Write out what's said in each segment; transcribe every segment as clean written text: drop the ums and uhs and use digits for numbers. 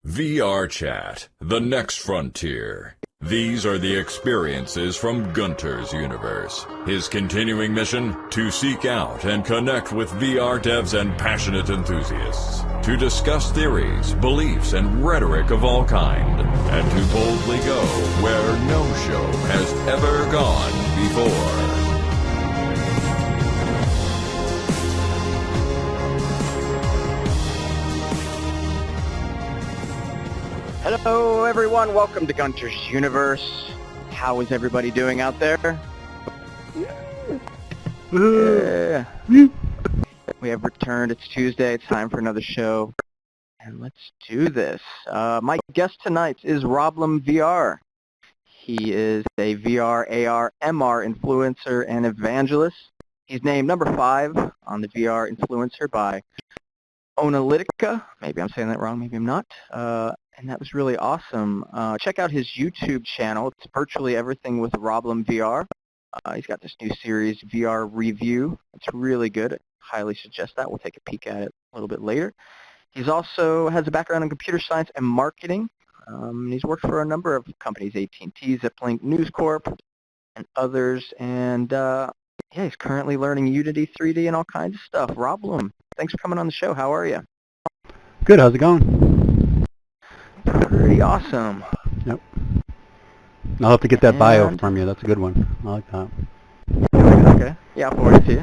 VRChat, the next frontier. These are the experiences from Gunters' universe. His continuing mission? To seek out and connect with VR devs and passionate enthusiasts. To discuss theories, beliefs, and rhetoric of all kind. And to boldly go where no show has ever gone before. Hello everyone, welcome to Gunters' Universe. How is everybody doing out there? Yeah. We have returned, it's Tuesday, it's time for another show. And let's do this. My guest tonight is RoblemVR. He is a VR, AR, MR influencer and evangelist. He's named number 5 on the VR influencer by Onalytica. Maybe I'm saying that wrong, maybe I'm not. And that was really awesome. Check out his YouTube channel. It's virtually everything with RoblemVR. He's got this new series, VR Review. It's really good. I highly suggest that. We'll take a peek at it a little bit later. He's also has a background in computer science and marketing. He's worked for a number of companies, AT&T, Ziplink, News Corp, and others. And yeah, he's currently learning Unity 3D and all kinds of stuff. Roblem, thanks for coming on the show. How are you? Good. How's it going? Pretty awesome. Yep. I'll have to get that bio from you. That's a good one. I like that. Okay. Yeah, I'll forward it to you.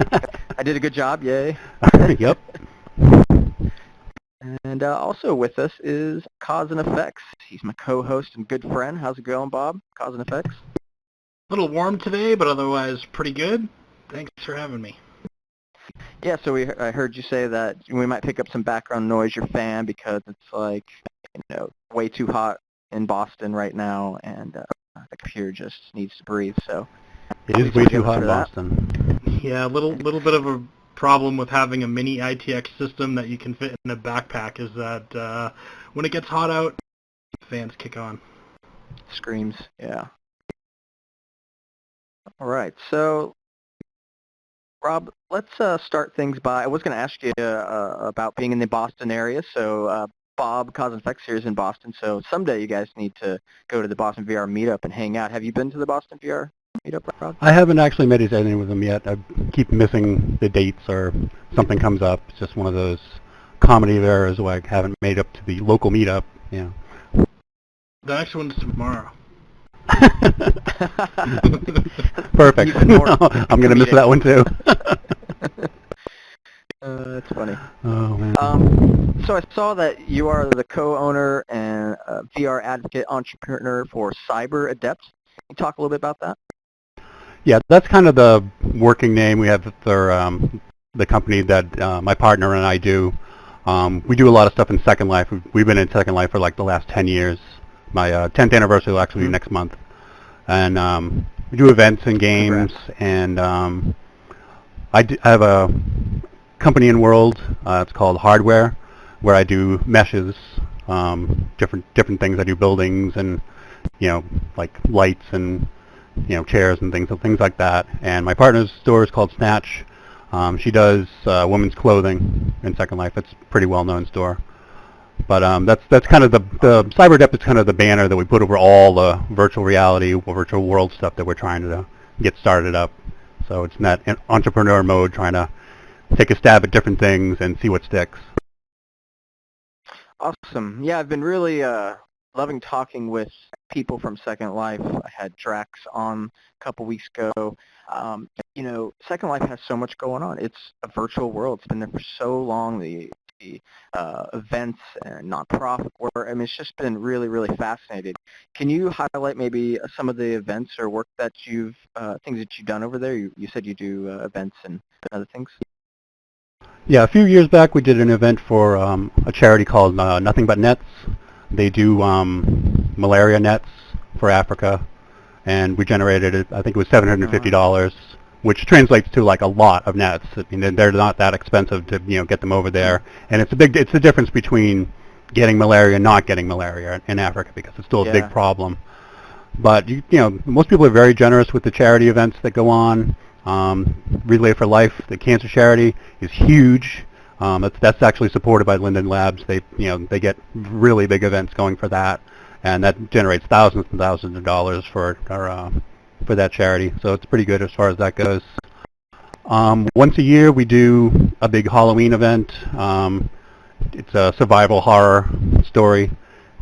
I did a good job. Yay. Yep. And also with us is Cause and Effects. He's my co-host and good friend. How's it going, Bob? Cause and Effects? A little warm today, but otherwise pretty good. Thanks for having me. Yeah, so I heard you say that we might pick up some background noise, your fan, because it's like, you know, way too hot in Boston right now, and the computer just needs to breathe. So it is way too hot in Boston. Yeah, a little bit of a problem with having a mini ITX system that you can fit in a backpack is that when it gets hot out, fans kick on. Screams, yeah. All right, so Rob, let's start things by, I was going to ask you about being in the Boston area. So Bob, Cause and Effects here is in Boston, so someday you guys need to go to the Boston VR meetup and hang out. Have you been to the Boston VR meetup, Rob? I haven't actually met anyone with them yet. I keep missing the dates or something comes up. It's just one of those comedy of errors where I haven't made up to the local meetup. Yeah. The next one's tomorrow. Perfect. I'm going to miss that one too. That's funny. Oh, man. So I saw that you are the co-owner and VR advocate entrepreneur for Cyber Adept. Can you talk a little bit about that? Yeah, that's kind of the working name we have for the company that my partner and I do. We do a lot of stuff in Second Life. We've been in Second Life for like the last 10 years. My 10th anniversary will actually be next month. And we do events and games. Congrats. And I have a company in World. It's called Hardware, where I do meshes, different things. I do buildings and, you know, like lights and, you know, chairs and things like that. And my partner's store is called Snatch. She does women's clothing in Second Life. It's a pretty well-known store. But that's kind of the Cyber Adept is kind of the banner that we put over all the virtual reality, virtual world stuff that we're trying to get started up. So it's in that entrepreneur mode, trying to take a stab at different things and see what sticks. Awesome. Yeah, I've been really loving talking with people from Second Life. I had Drax on a couple weeks ago. You know, Second Life has so much going on. It's a virtual world. It's been there for so long. The events and nonprofit work. I mean, it's just been really, really fascinating. Can you highlight maybe some of the events or work that you've, things that you've done over there? You said you do events and other things. Yeah, a few years back we did an event for a charity called Nothing But Nets. They do malaria nets for Africa, and we generated, I think it was $750, which translates to like a lot of nets. I mean, they're not that expensive to, you know, get them over there, and it's the difference between getting malaria and not getting malaria in Africa, because it's still a big problem. But you know, most people are very generous with the charity events that go on. Relay for Life, the cancer charity, is huge. That's actually supported by Linden Labs. They get really big events going for that, and that generates thousands and thousands of dollars for that charity. So it's pretty good as far as that goes. Once a year we do a big Halloween event. It's a survival horror story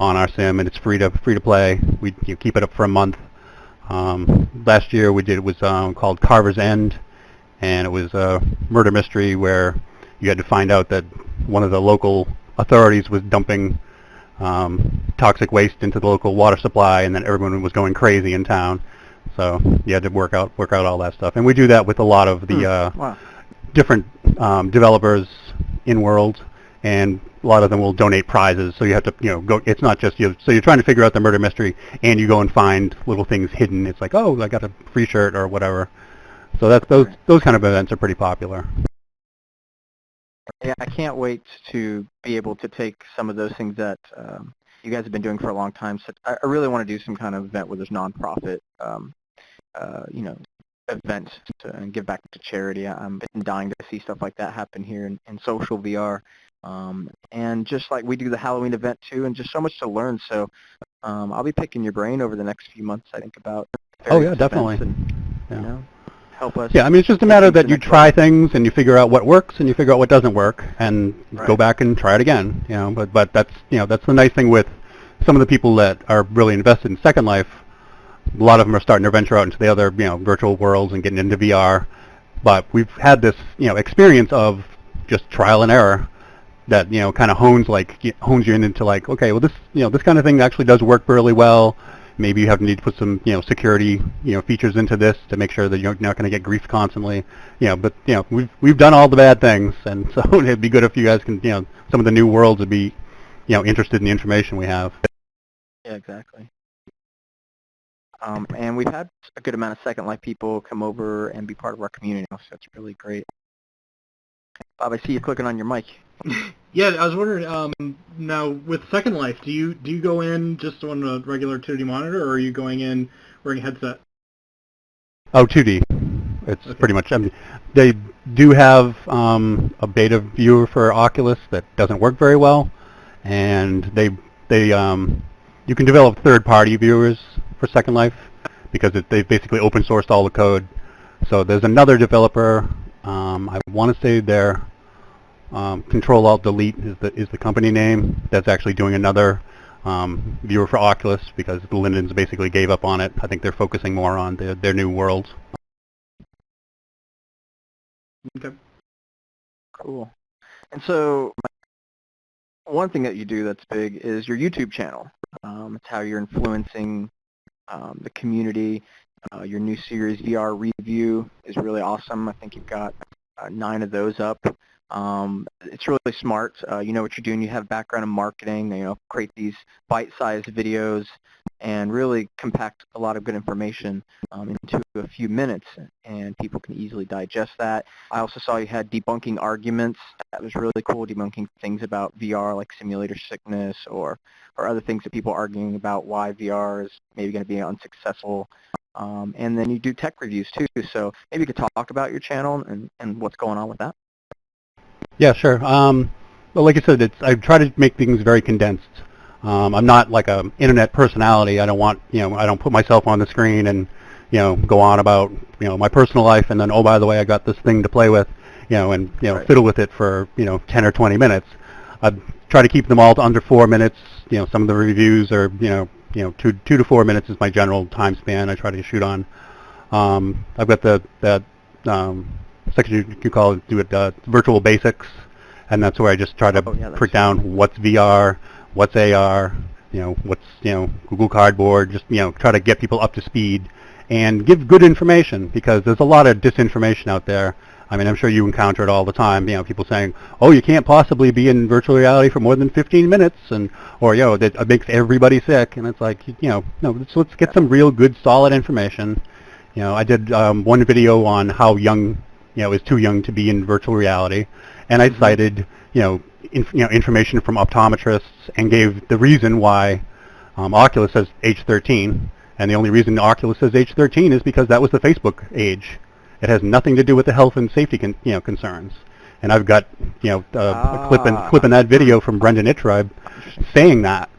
on our sim, and it's free to play. You keep it up for a month. Last year it was called Carver's End, and it was a murder mystery where you had to find out that one of the local authorities was dumping toxic waste into the local water supply, and then everyone was going crazy in town. So you had to work out all that stuff, and we do that with a lot of the Wow. different developers in world, and a lot of them will donate prizes. So you have to go. It's not just you. So you're trying to figure out the murder mystery, and you go and find little things hidden. It's like, oh, I got a free shirt or whatever. So those kind of events are pretty popular. Yeah, I can't wait to be able to take some of those things that you guys have been doing for a long time. So I really want to do some kind of event where there's nonprofit, events and give back to charity. I'm dying to see stuff like that happen here in social VR. And just like we do the Halloween event too, and just so much to learn. So I'll be picking your brain over the next few months, I think, about various definitely. events and, Yeah. help us. Yeah, I mean, it's just a matter that you try things and you figure out what works and you figure out what doesn't work, and go back and try it again. But that's the nice thing with some of the people that are really invested in Second Life. A lot of them are starting to venture out into the other virtual worlds and getting into VR. But we've had this experience of just trial and error that kind of hones you into like, okay, well this kind of thing actually does work really well. Maybe you need to put some security features into this to make sure that you're not going to get grief constantly. But we've done all the bad things, and so it'd be good if you guys can some of the new worlds would be interested in the information we have. Yeah, exactly. And we've had a good amount of Second Life people come over and be part of our community now, so that's really great. Bob, I see you clicking on your mic. Yeah, I was wondering, now with Second Life, do you go in just on a regular 2D monitor, or are you going in wearing a headset? Oh, 2D. It's Okay. pretty much. I mean, they do have a beta viewer for Oculus that doesn't work very well, and they you can develop third-party viewers for Second Life because they've basically open sourced all the code. So there's another developer. I want to say they're Control Alt Delete is the company name that's actually doing another viewer for Oculus because the Lindens basically gave up on it. I think they're focusing more on their new worlds. Okay. Cool. And so one thing that you do that's big is your YouTube channel. It's how you're influencing the community. Your new series, VR Review, is really awesome. I think you've got 9 of those up. It's really smart. You know what you're doing. You have background in marketing. Create these bite-sized videos and really compact a lot of good information into a few minutes, and people can easily digest that. I also saw you had debunking arguments. That was really cool, debunking things about VR like simulator sickness or other things that people are arguing about why VR is maybe going to be unsuccessful. And then you do tech reviews too, so maybe you could talk about your channel and what's going on with that. Yeah, sure. Well, like I said, I try to make things very condensed. I'm not like a internet personality. I don't want, I don't put myself on the screen and, go on about, my personal life and then, oh, by the way, I got this thing to play with, and, Right. fiddle with it for, 10 or 20 minutes. I try to keep them all to under 4 minutes. Some of the reviews are, 2 to 4 minutes is my general time span I try to shoot on. I've got that section you call it, virtual basics, and that's where I just try to break down what's VR, what's AR, what's Google Cardboard, just try to get people up to speed and give good information because there's a lot of disinformation out there. I mean, I'm sure you encounter it all the time. People saying, "Oh, you can't possibly be in virtual reality for more than 15 minutes," or that makes everybody sick. And it's like, no, let's get some real good, solid information. I did one video on how young, is too young to be in virtual reality, and I cited, information from optometrists and gave the reason why Oculus says age 13, and the only reason Oculus says age 13 is because that was the Facebook age. It has nothing to do with the health and safety concerns. And I've got, a clip in that video from Brendan Ittribe saying that.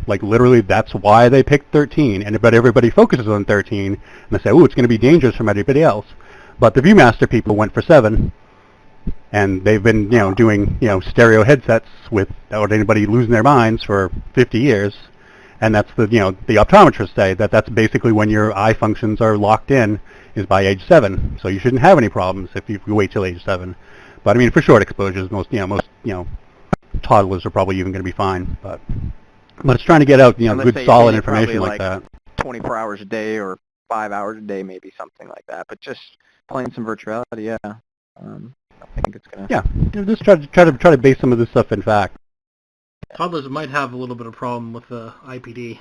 Like, literally, that's why they picked 13. But everybody focuses on 13, and they say, oh, it's going to be dangerous from everybody else. But the Viewmaster people went for 7, and they've been, doing, stereo headsets without anybody losing their minds for 50 years. And that's the optometrists say that that's basically when your eye functions are locked in is by age 7. So you shouldn't have any problems if you wait till age 7. But I mean, for short exposures, most toddlers are probably even going to be fine. But it's trying to get out, good solid information like that. 24 hours a day or 5 hours a day, maybe something like that. But just playing some virtuality, yeah. I think it's gonna. Yeah, just try to base some of this stuff in fact. Toddlers might have a little bit of problem with the IPD.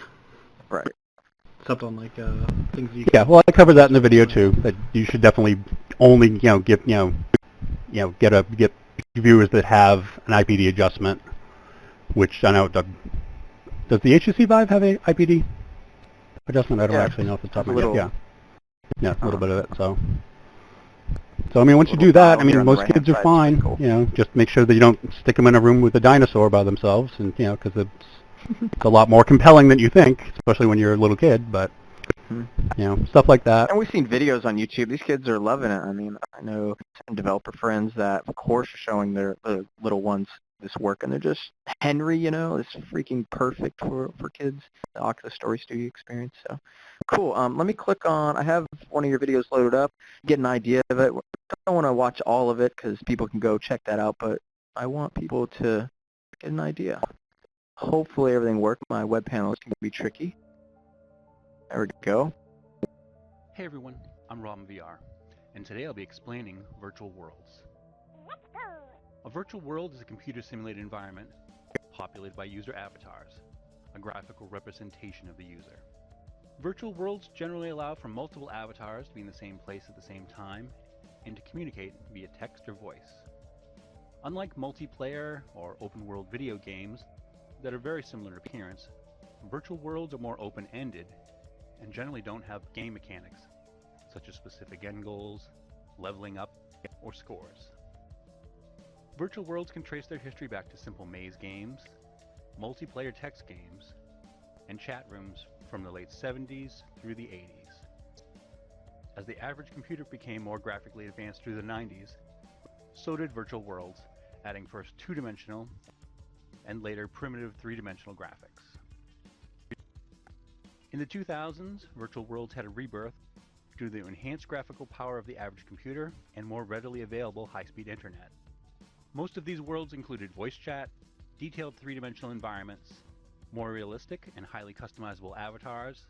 Right. Except on like things you. Yeah, well, I covered that in the video too. That you should definitely only get viewers that have an IPD adjustment, which I know. Does the HTC Vive have a IPD adjustment? I don't actually know off the top of my head. Yeah, a little bit of it. So I mean, once you do that, I mean, most kids are fine. Cool. Just make sure that you don't stick them in a room with a dinosaur by themselves, and because it's a lot more compelling than you think, especially when you're a little kid. But stuff like that. And we've seen videos on YouTube. These kids are loving it. I mean, I know some developer friends that, of course, are showing their little ones this work, and they're just Henry. It's freaking perfect for kids. The Oculus Story Studio experience. So cool. Let me click on. I have one of your videos loaded up. Get an idea of it. I don't want to watch all of it because people can go check that out, but I want people to get an idea. Hopefully everything worked. My web panel is going to be tricky. There we go. Hey everyone, I'm RoblemVR, and today I'll be explaining virtual worlds. A virtual world is a computer simulated environment populated by user avatars, a graphical representation of the user. Virtual worlds generally allow for multiple avatars to be in the same place at the same time and to communicate via text or voice. Unlike multiplayer or open world video games that are very similar in appearance, virtual worlds are more open-ended and generally don't have game mechanics, such as specific end goals, leveling up, or scores. Virtual worlds can trace their history back to simple maze games, multiplayer text games, and chat rooms from the late 70s through the 80s. As the average computer became more graphically advanced through the 90s, so did virtual worlds, adding first two-dimensional and later primitive three-dimensional graphics. In the 2000s, virtual worlds had a rebirth due to the enhanced graphical power of the average computer and more readily available high-speed internet. Most of these worlds included voice chat, detailed three-dimensional environments, more realistic and highly customizable avatars,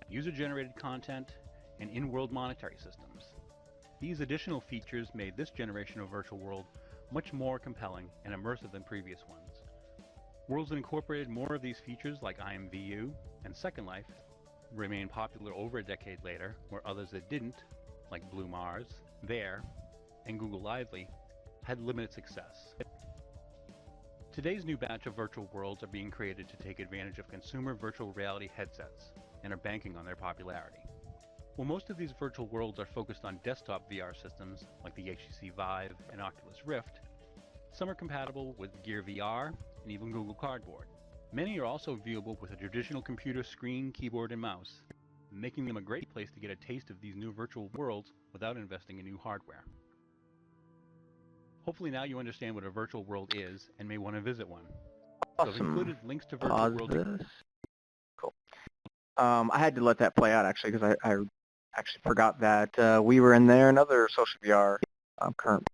user-generated content, and in-world monetary systems. These additional features made this generation of virtual world much more compelling and immersive than previous ones. Worlds that incorporated more of these features like IMVU and Second Life remain popular over a decade later, where others that didn't, like Blue Mars, There, and Google Lively, had limited success. Today's new batch of virtual worlds are being created to take advantage of consumer virtual reality headsets and are banking on their popularity. While most of these virtual worlds are focused on desktop VR systems like the HTC Vive and Oculus Rift, some are compatible with Gear VR and even Google Cardboard. Many are also viewable with a traditional computer screen, keyboard, and mouse, making them a great place to get a taste of these new virtual worlds without investing in new hardware. Hopefully now you understand what a virtual world is and may want to visit one. Awesome. So I've included links to virtual worlds. Cool. I had to let that play out actually because I actually forgot that we were in there and other social VR, current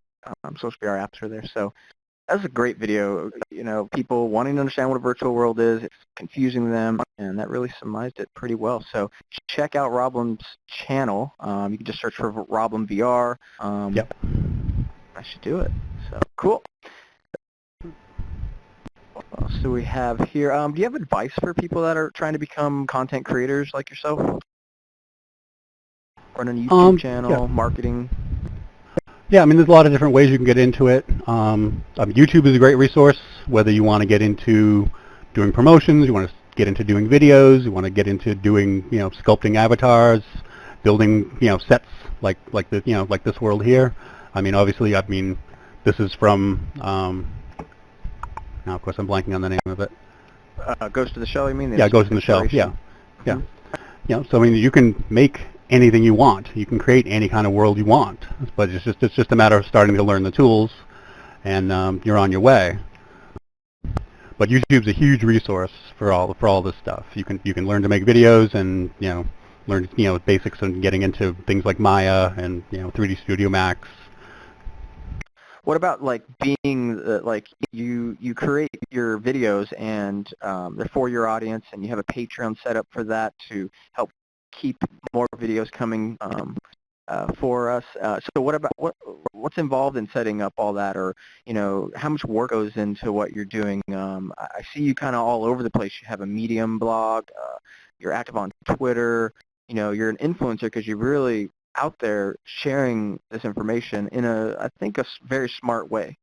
social VR apps are there. So that's a great video. People wanting to understand what a virtual world is, it's confusing them, and that really summarized it pretty well. So check out Roblem's channel. You can just search for RoblemVR. Yep. I should do it. So cool. What else do we have here? Do you have advice for people that are trying to become content creators like yourself? Run a YouTube channel, marketing? Yeah, I mean, there's a lot of different ways you can get into it. YouTube is a great resource, whether you want to get into doing promotions, you want to get into doing videos, you want to get into doing, sculpting avatars, building, sets like this world here. I mean, obviously, This is from, now of course I'm blanking on the name of it. Ghost of the Shell, you mean? Yeah, Ghost in the Shell, yeah. Mm-hmm. Yeah, so I mean, you can make anything you want. You can create any kind of world you want, but it's just a matter of starting to learn the tools, and you're on your way. But YouTube's a huge resource for all this stuff. You can learn to make videos and learn basics and getting into things like Maya and 3D Studio Max. What about like being like you create your videos and they're for your audience, and you have a Patreon set up for that to help keep more videos coming for us. So what about what's involved in setting up all that, or how much work goes into what you're doing? I see you kind of all over the place. You have a Medium blog. You're active on Twitter. You're an influencer because you're really out there sharing this information in I think, a very smart way.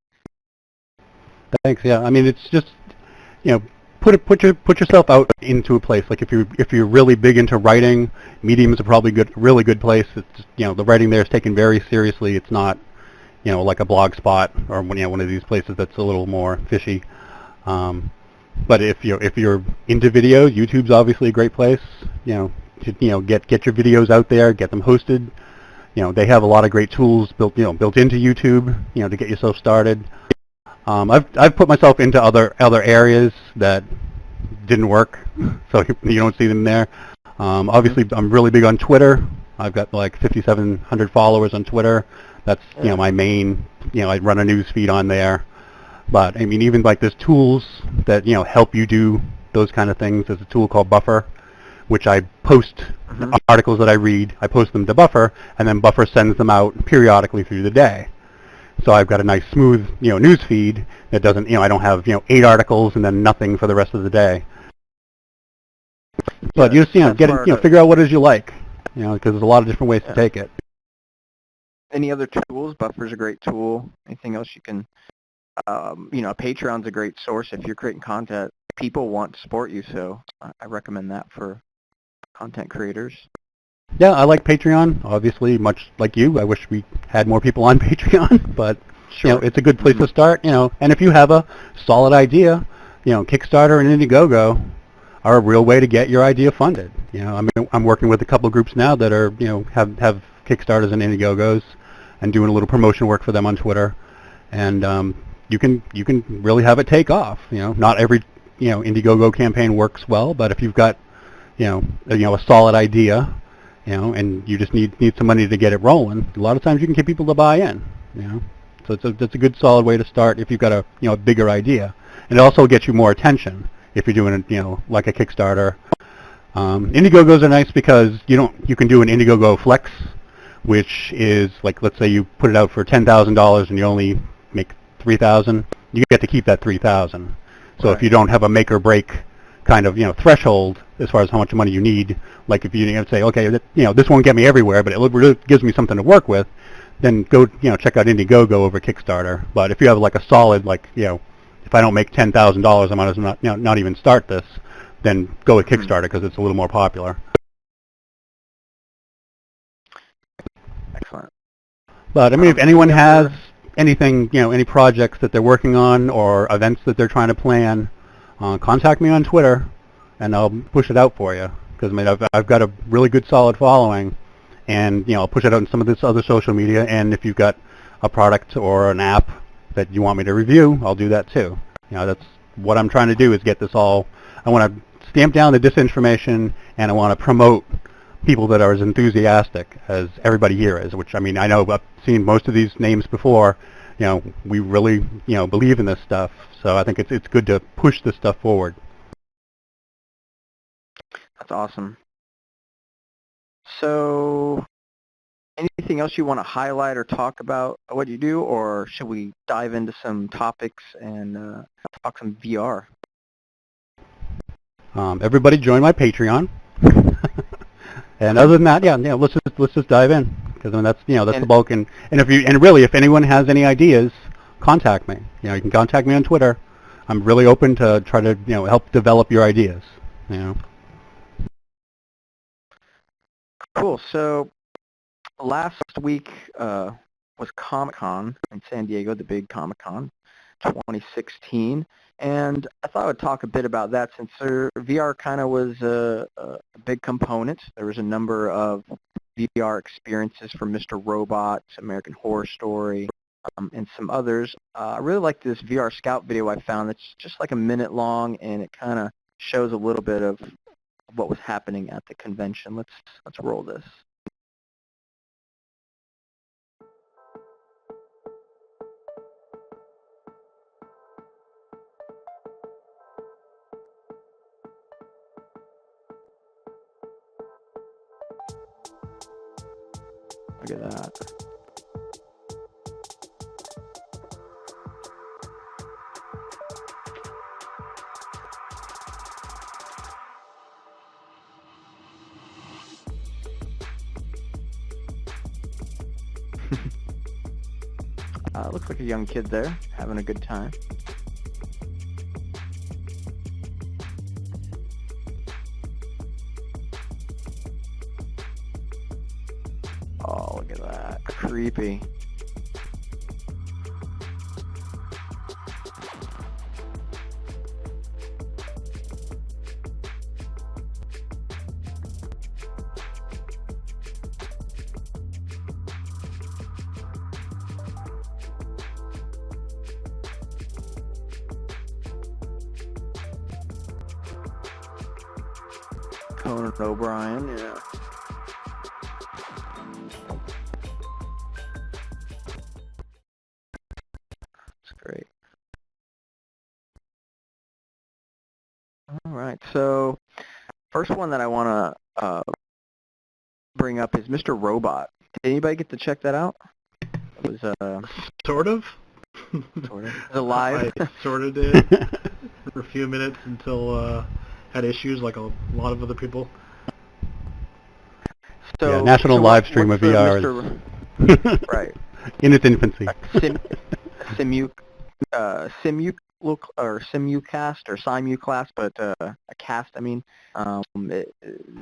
Thanks. Yeah, I mean, it's just put yourself out into a place. Like if you're really big into writing, Medium is a really good place. It's just, the writing there is taken very seriously. It's not like a blog spot or one of these places that's a little more fishy. But if you're into video, YouTube's obviously a great place. To get your videos out there, get them hosted. They have a lot of great tools built into YouTube, to get yourself started. I've put myself into other areas that didn't work, so you don't see them there. Obviously, I'm really big on Twitter. I've got like 5,700 followers on Twitter. That's my main. I run a news feed on there. But I mean, even like there's tools that help you do those kind of things. There's a tool called Buffer, which I post articles that I read. I post them to Buffer, and then Buffer sends them out periodically through the day. So I've got a nice smooth, news feed that doesn't, I don't have, 8 articles and then nothing for the rest of the day. But you just, figure out what it is you like, because there's a lot of different ways to take it. Any other tools? Buffer's a great tool. Anything else you can, Patreon's a great source. If you're creating content, people want to support you, so I recommend that for content creators. Yeah, I like Patreon, obviously, much like you. I wish we had more people on Patreon, but Sure. It's a good place to start, and if you have a solid idea, Kickstarter and Indiegogo are a real way to get your idea funded. I mean, I'm working with a couple of groups now that are, have Kickstarters and Indiegogos and doing a little promotion work for them on Twitter, and you can really have it take off. Not every, Indiegogo campaign works well, but if you've got, a solid idea, and you just need some money to get it rolling, a lot of times you can get people to buy in, So that's a good solid way to start if you've got a bigger idea. And it also gets you more attention if you're doing like a Kickstarter. Indiegogos are nice because you can do an Indiegogo Flex, which is like, let's say you put it out for $10,000 and you only make $3,000, you get to keep that $3,000. So Right. if you don't have a make or break kind of threshold as far as how much money you need, like if you say, okay, this won't get me everywhere, but it really gives me something to work with, then go check out Indiegogo over Kickstarter. But if you have like a solid, like if I don't make $10,000, I might as well not even start this, then go with Kickstarter because it's a little more popular. Excellent. But I mean, if anyone has anything, any projects that they're working on or events that they're trying to plan, contact me on Twitter, and I'll push it out for you. Because I mean, I've got a really good, solid following, and I'll push it out in some of this other social media. And if you've got a product or an app that you want me to review, I'll do that too. That's what I'm trying to do, is get this all. I want to stamp down the disinformation, and I want to promote people that are as enthusiastic as everybody here is. Which I mean, I know I've seen most of these names before. We really believe in this stuff. So I think it's good to push this stuff forward. That's awesome. So, anything else you want to highlight or talk about what you do, or should we dive into some topics and talk some VR? Everybody join my Patreon. And other than that, let's just dive in, because I mean that's the bulk. And if anyone has any ideas, contact me. You can contact me on Twitter. I'm really open to try to help develop your ideas. Cool. So last week was Comic-Con in San Diego, the big Comic-Con 2016. And I thought I would talk a bit about that since VR kind of was a big component. There was a number of VR experiences from Mr. Robot, American Horror Story, and some others. I really like this VR Scout video I found. It's just like a minute long, and it kind of shows a little bit of what was happening at the convention. Let's roll this. Look at that. Looks like a young kid there, having a good time. Oh, look at that. Creepy. Conan O'Brien, yeah. That's great. All right, so first one that I want to bring up is Mr. Robot. Did anybody get to check that out? It was Sort of. sort of. Is it live? I sort of did for a few minutes until had issues like a lot of other people. So, yeah, national live stream of VR is right in its infancy. Simulcast or Simucast, but a cast, I mean.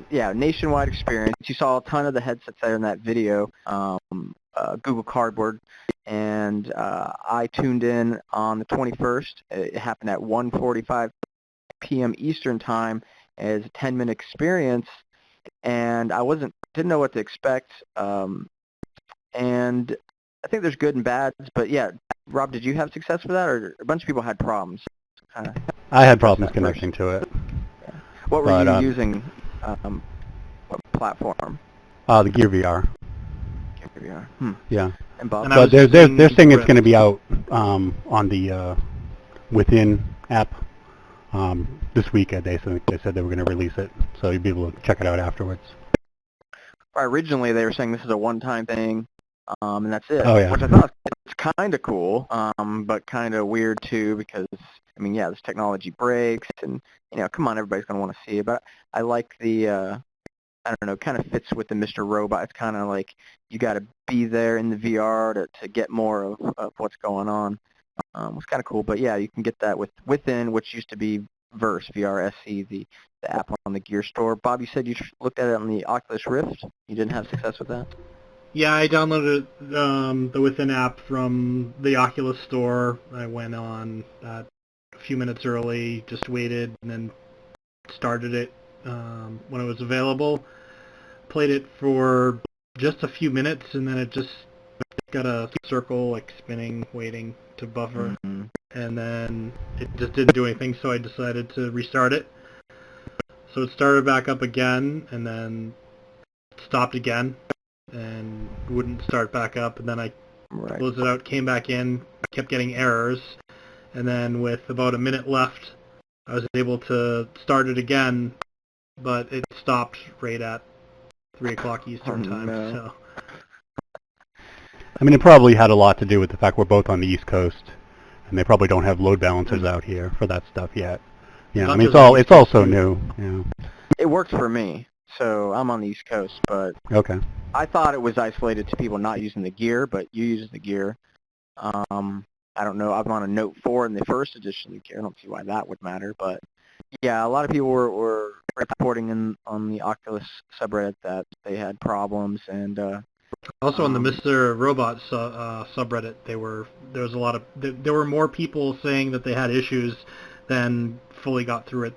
Yeah, nationwide experience. You saw a ton of the headsets there in that video, Google Cardboard, and I tuned in on the 21st. It happened at 1:45 p.m. Eastern Time as a 10-minute experience, and I didn't know what to expect. And I think there's good and bads, but yeah, Rob, did you have success with that, or a bunch of people had problems? I had problems connecting to it. Yeah. What were you using? What platform? The Gear VR. Gear VR. Yeah. And Bob? But they're saying it's going to be out on the Within app this week. They said they were going to release it, so you'll be able to check it out afterwards. Originally, they were saying this is a one-time thing, and that's it. Oh, yeah. Which I thought it's kind of cool, but kind of weird too, because I mean, yeah, this technology breaks, and come on, everybody's going to want to see it. But I like the, I don't know, kind of fits with the Mr. Robot. It's kind of like you got to be there in the VR to get more of what's going on. It's kind of cool, but yeah, you can get that within, which used to be Verse, VRSC, the app on the Gear Store. Bob, you said you looked at it on the Oculus Rift. You didn't have success with that? Yeah, I downloaded the Within app from the Oculus Store. I went on a few minutes early, just waited, and then started it when it was available. Played it for just a few minutes, and then it just got a circle, like spinning, waiting to buffer. Mm-hmm. And then it just didn't do anything, so I decided to restart it. So it started back up again, and then stopped again, and wouldn't start back up. And then I closed it out, came back in, kept getting errors. And then with about a minute left, I was able to start it again, but it stopped right at 3 o'clock Eastern time. No. So. I mean, it probably had a lot to do with the fact we're both on the East Coast, and they probably don't have load balancers out here for that stuff yet. Yeah, I mean, it's all so new. Yeah. It worked for me, so I'm on the East Coast, but okay. I thought it was isolated to people not using the Gear, but you use the Gear. I don't know. I'm on a Note 4 in the first edition of the Gear. I don't see why that would matter, but yeah, a lot of people were reporting on the Oculus subreddit that they had problems, and Also on the Mr. Robot subreddit, there were more people saying that they had issues than fully got through it.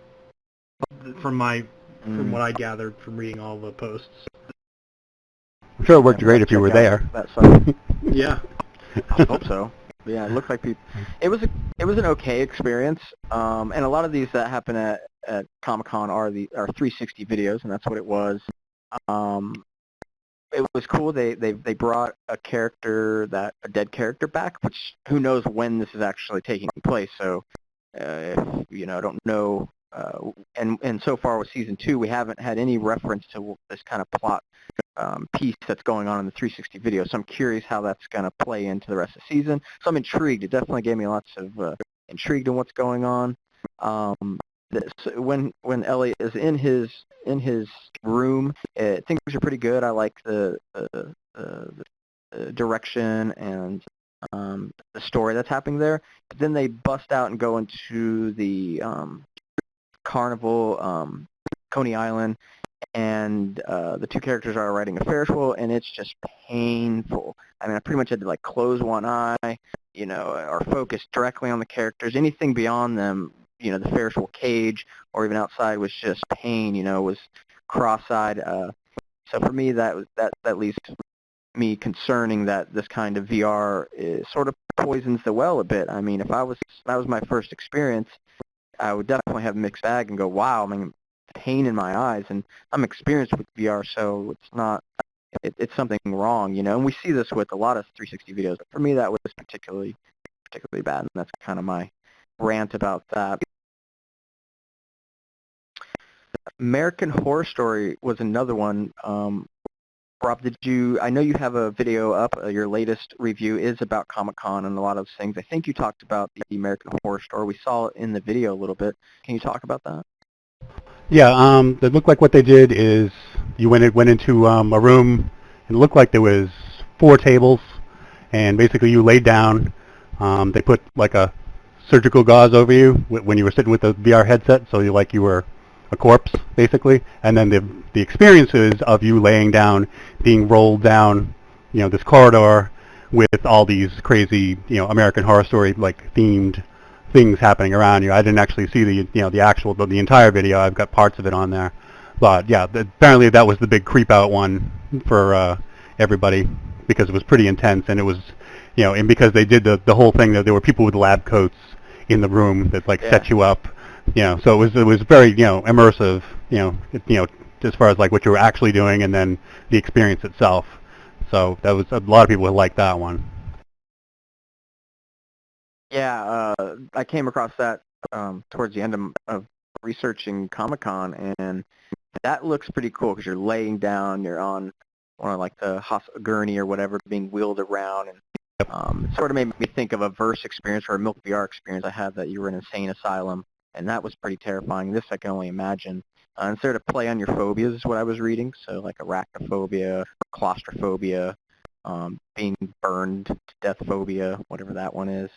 From what I gathered from reading all the posts. I'm sure it worked great if you were there. That site. Yeah. I hope so. Yeah, it looked like people. It was an okay experience, and a lot of these that happen at Comic-Con are 360 videos, and that's what it was. It was cool. They brought a dead character back, which who knows when this is actually taking place. So if I don't know. And so far with season 2, we haven't had any reference to this kind of plot piece that's going on in the 360 video. So I'm curious how that's going to play into the rest of the season. So I'm intrigued. It definitely gave me lots of intrigue in what's going on. When Elliot is in his room, things are pretty good. I like the direction and the story that's happening there. But then they bust out and go into the carnival, Coney Island, and the two characters are riding a Ferris wheel, and it's just painful. I mean, I pretty much had to like close one eye, or focus directly on the characters. Anything beyond them, the Ferris wheel cage or even outside was just pain. Was cross-eyed. So for me, that leads to me concerning that this kind of VR sort of poisons the well a bit. I mean, if that was my first experience, I would definitely have a mixed bag and go, wow, I mean, pain in my eyes, and I'm experienced with VR, so it's not, it's something wrong, and we see this with a lot of 360 videos, but for me that was particularly bad, and that's kind of my rant about that. American Horror Story was another one. Rob, I know you have a video up, your latest review is about Comic-Con and a lot of things. I think you talked about the American Horror Story. We saw it in the video a little bit. Can you talk about that? Yeah, it looked like what they did is you went into a room, and it looked like there was 4 tables, and basically you laid down. They put like a surgical gauze over you when you were sitting with the VR headset, so you were a corpse, basically, and then the experiences of you laying down, being rolled down, this corridor with all these crazy, American Horror Story like themed things happening around you. I didn't actually see the entire video. I've got parts of it on there, but yeah, apparently that was the big creep out one for everybody because it was pretty intense, and it was, and because they did the whole thing that there were people with lab coats in the room that set you up. So it was very, immersive, as far as like what you were actually doing and then the experience itself. So that was, a lot of people would like that one. Yeah, I came across that towards the end of researching Comic-Con, and that looks pretty cool because you're laying down, you're on one of like the gurney or whatever, being wheeled around, and it sort of made me think of a Verse experience or a Milk VR experience I had, that you were in an insane asylum. And that was pretty terrifying. This I can only imagine. And it's there to play on your phobias is what I was reading. So like arachnophobia, claustrophobia, being burned to death phobia, whatever that one is.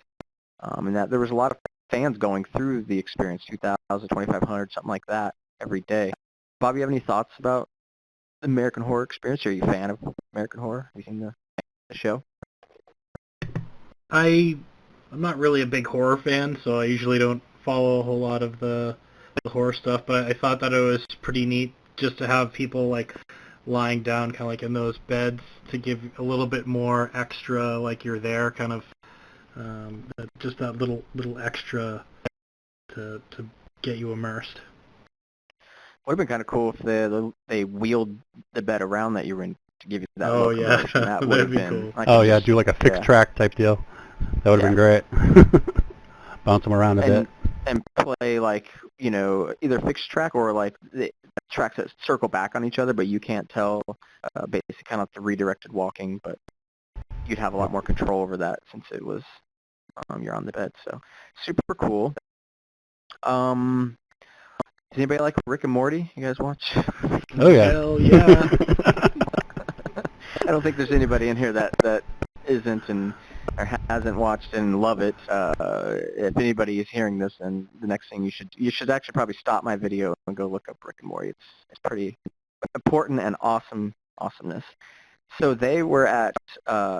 And that there was a lot of fans going through the experience, 2,000, 2,500, something like that, every day. Bob, you have any thoughts about the American Horror experience? Are you a fan of American Horror? Have you seen the show? I'm not really a big horror fan, so I usually don't follow a whole lot of the horror stuff, but I thought that it was pretty neat just to have people like lying down kind of like in those beds to give a little bit more extra, like you're there, kind of just that little extra to get you immersed. Would have been kind of cool if they wheeled the bed around that you were in to give you that. Oh yeah, that would have been cool. Do like a fixed track type deal. That would have been great. Bounce them around a bit. And play like, either fixed track or like the tracks that circle back on each other, but you can't tell, basically kind of like the redirected walking, but you'd have a lot more control over that since it was, you're on the bed, so super cool. Does anybody like Rick and Morty? You guys watch? Oh yeah. Hell yeah. I don't think there's anybody in here that isn't or hasn't watched and love it. If anybody is hearing this, then the next thing you should actually probably stop my video and go look up Rick and Morty. It's pretty important and awesomeness. So they were at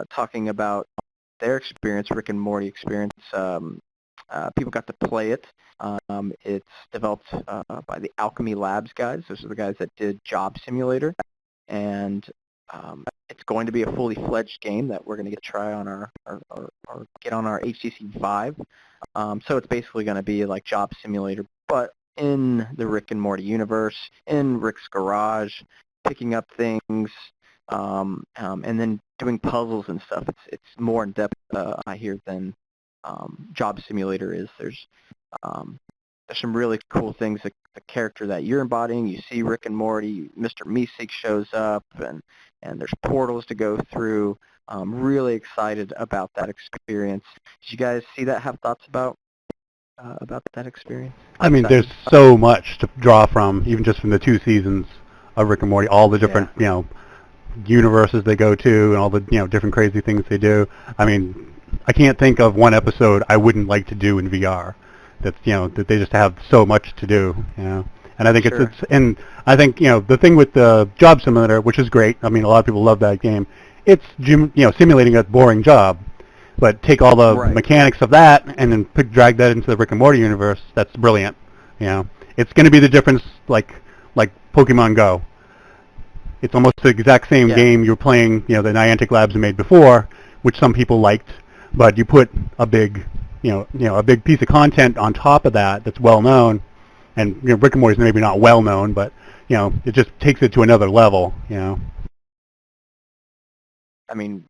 talking about their experience, Rick and Morty experience. People got to play it. It's developed by the Alchemy Labs guys. Those are the guys that did Job Simulator. And it's going to be a fully fledged game that we're going to get to try on our get on our HTC Vive. So it's basically going to be like Job Simulator, but in the Rick and Morty universe, in Rick's garage, picking up things, and then doing puzzles and stuff. It's more in depth, I hear, than Job Simulator is. There's some really cool things. The character that you're embodying, you see Rick and Morty, Mr. Meeseek shows up, and there's portals to go through. I'm really excited about that experience. Did you guys see that? Have thoughts about that experience? I mean, there's so much to draw from, even just from the 2 seasons of Rick and Morty, all the different, universes they go to and all the, different crazy things they do. I mean, I can't think of one episode I wouldn't like to do in VR. That's, that they just have so much to do, And I think Sure. and I think, the thing with the Job Simulator, which is great. I mean, a lot of people love that game. It's, simulating a boring job. But take all the mechanics of that and then drag that into the Rick and Morty universe. That's brilliant. It's going to be the difference, like Pokemon Go. It's almost the exact same game you're playing. The Niantic Labs made before, which some people liked. But you put a big, a big piece of content on top of that that's well known. And Rick and Morty is maybe not well known, but it just takes it to another level. I mean,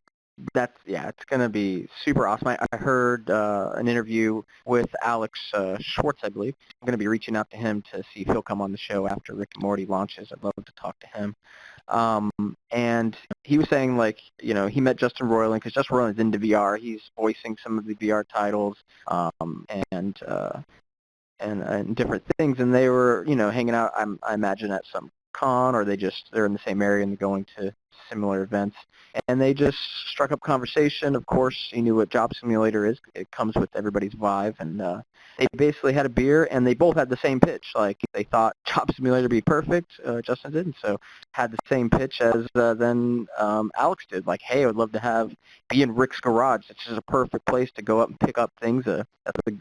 it's going to be super awesome. I heard an interview with Alex Schwartz, I believe. I'm going to be reaching out to him to see if he'll come on the show after Rick and Morty launches. I'd love to talk to him. And he was saying, he met Justin Roiland, because Justin Roiland's into VR. He's voicing some of the VR titles and different things. And they were, hanging out, I imagine, at some con, or they're in the same area and they're going to similar events, and they just struck up conversation. Of course, he knew what Job Simulator is. It comes with everybody's Vive, and they basically had a beer, and they both had the same pitch. Like, they thought Job Simulator would be perfect, Justin did, and so had the same pitch as then Alex did. Like, hey, I would love to be in Rick's garage. It's just a perfect place to go up and pick up things. That's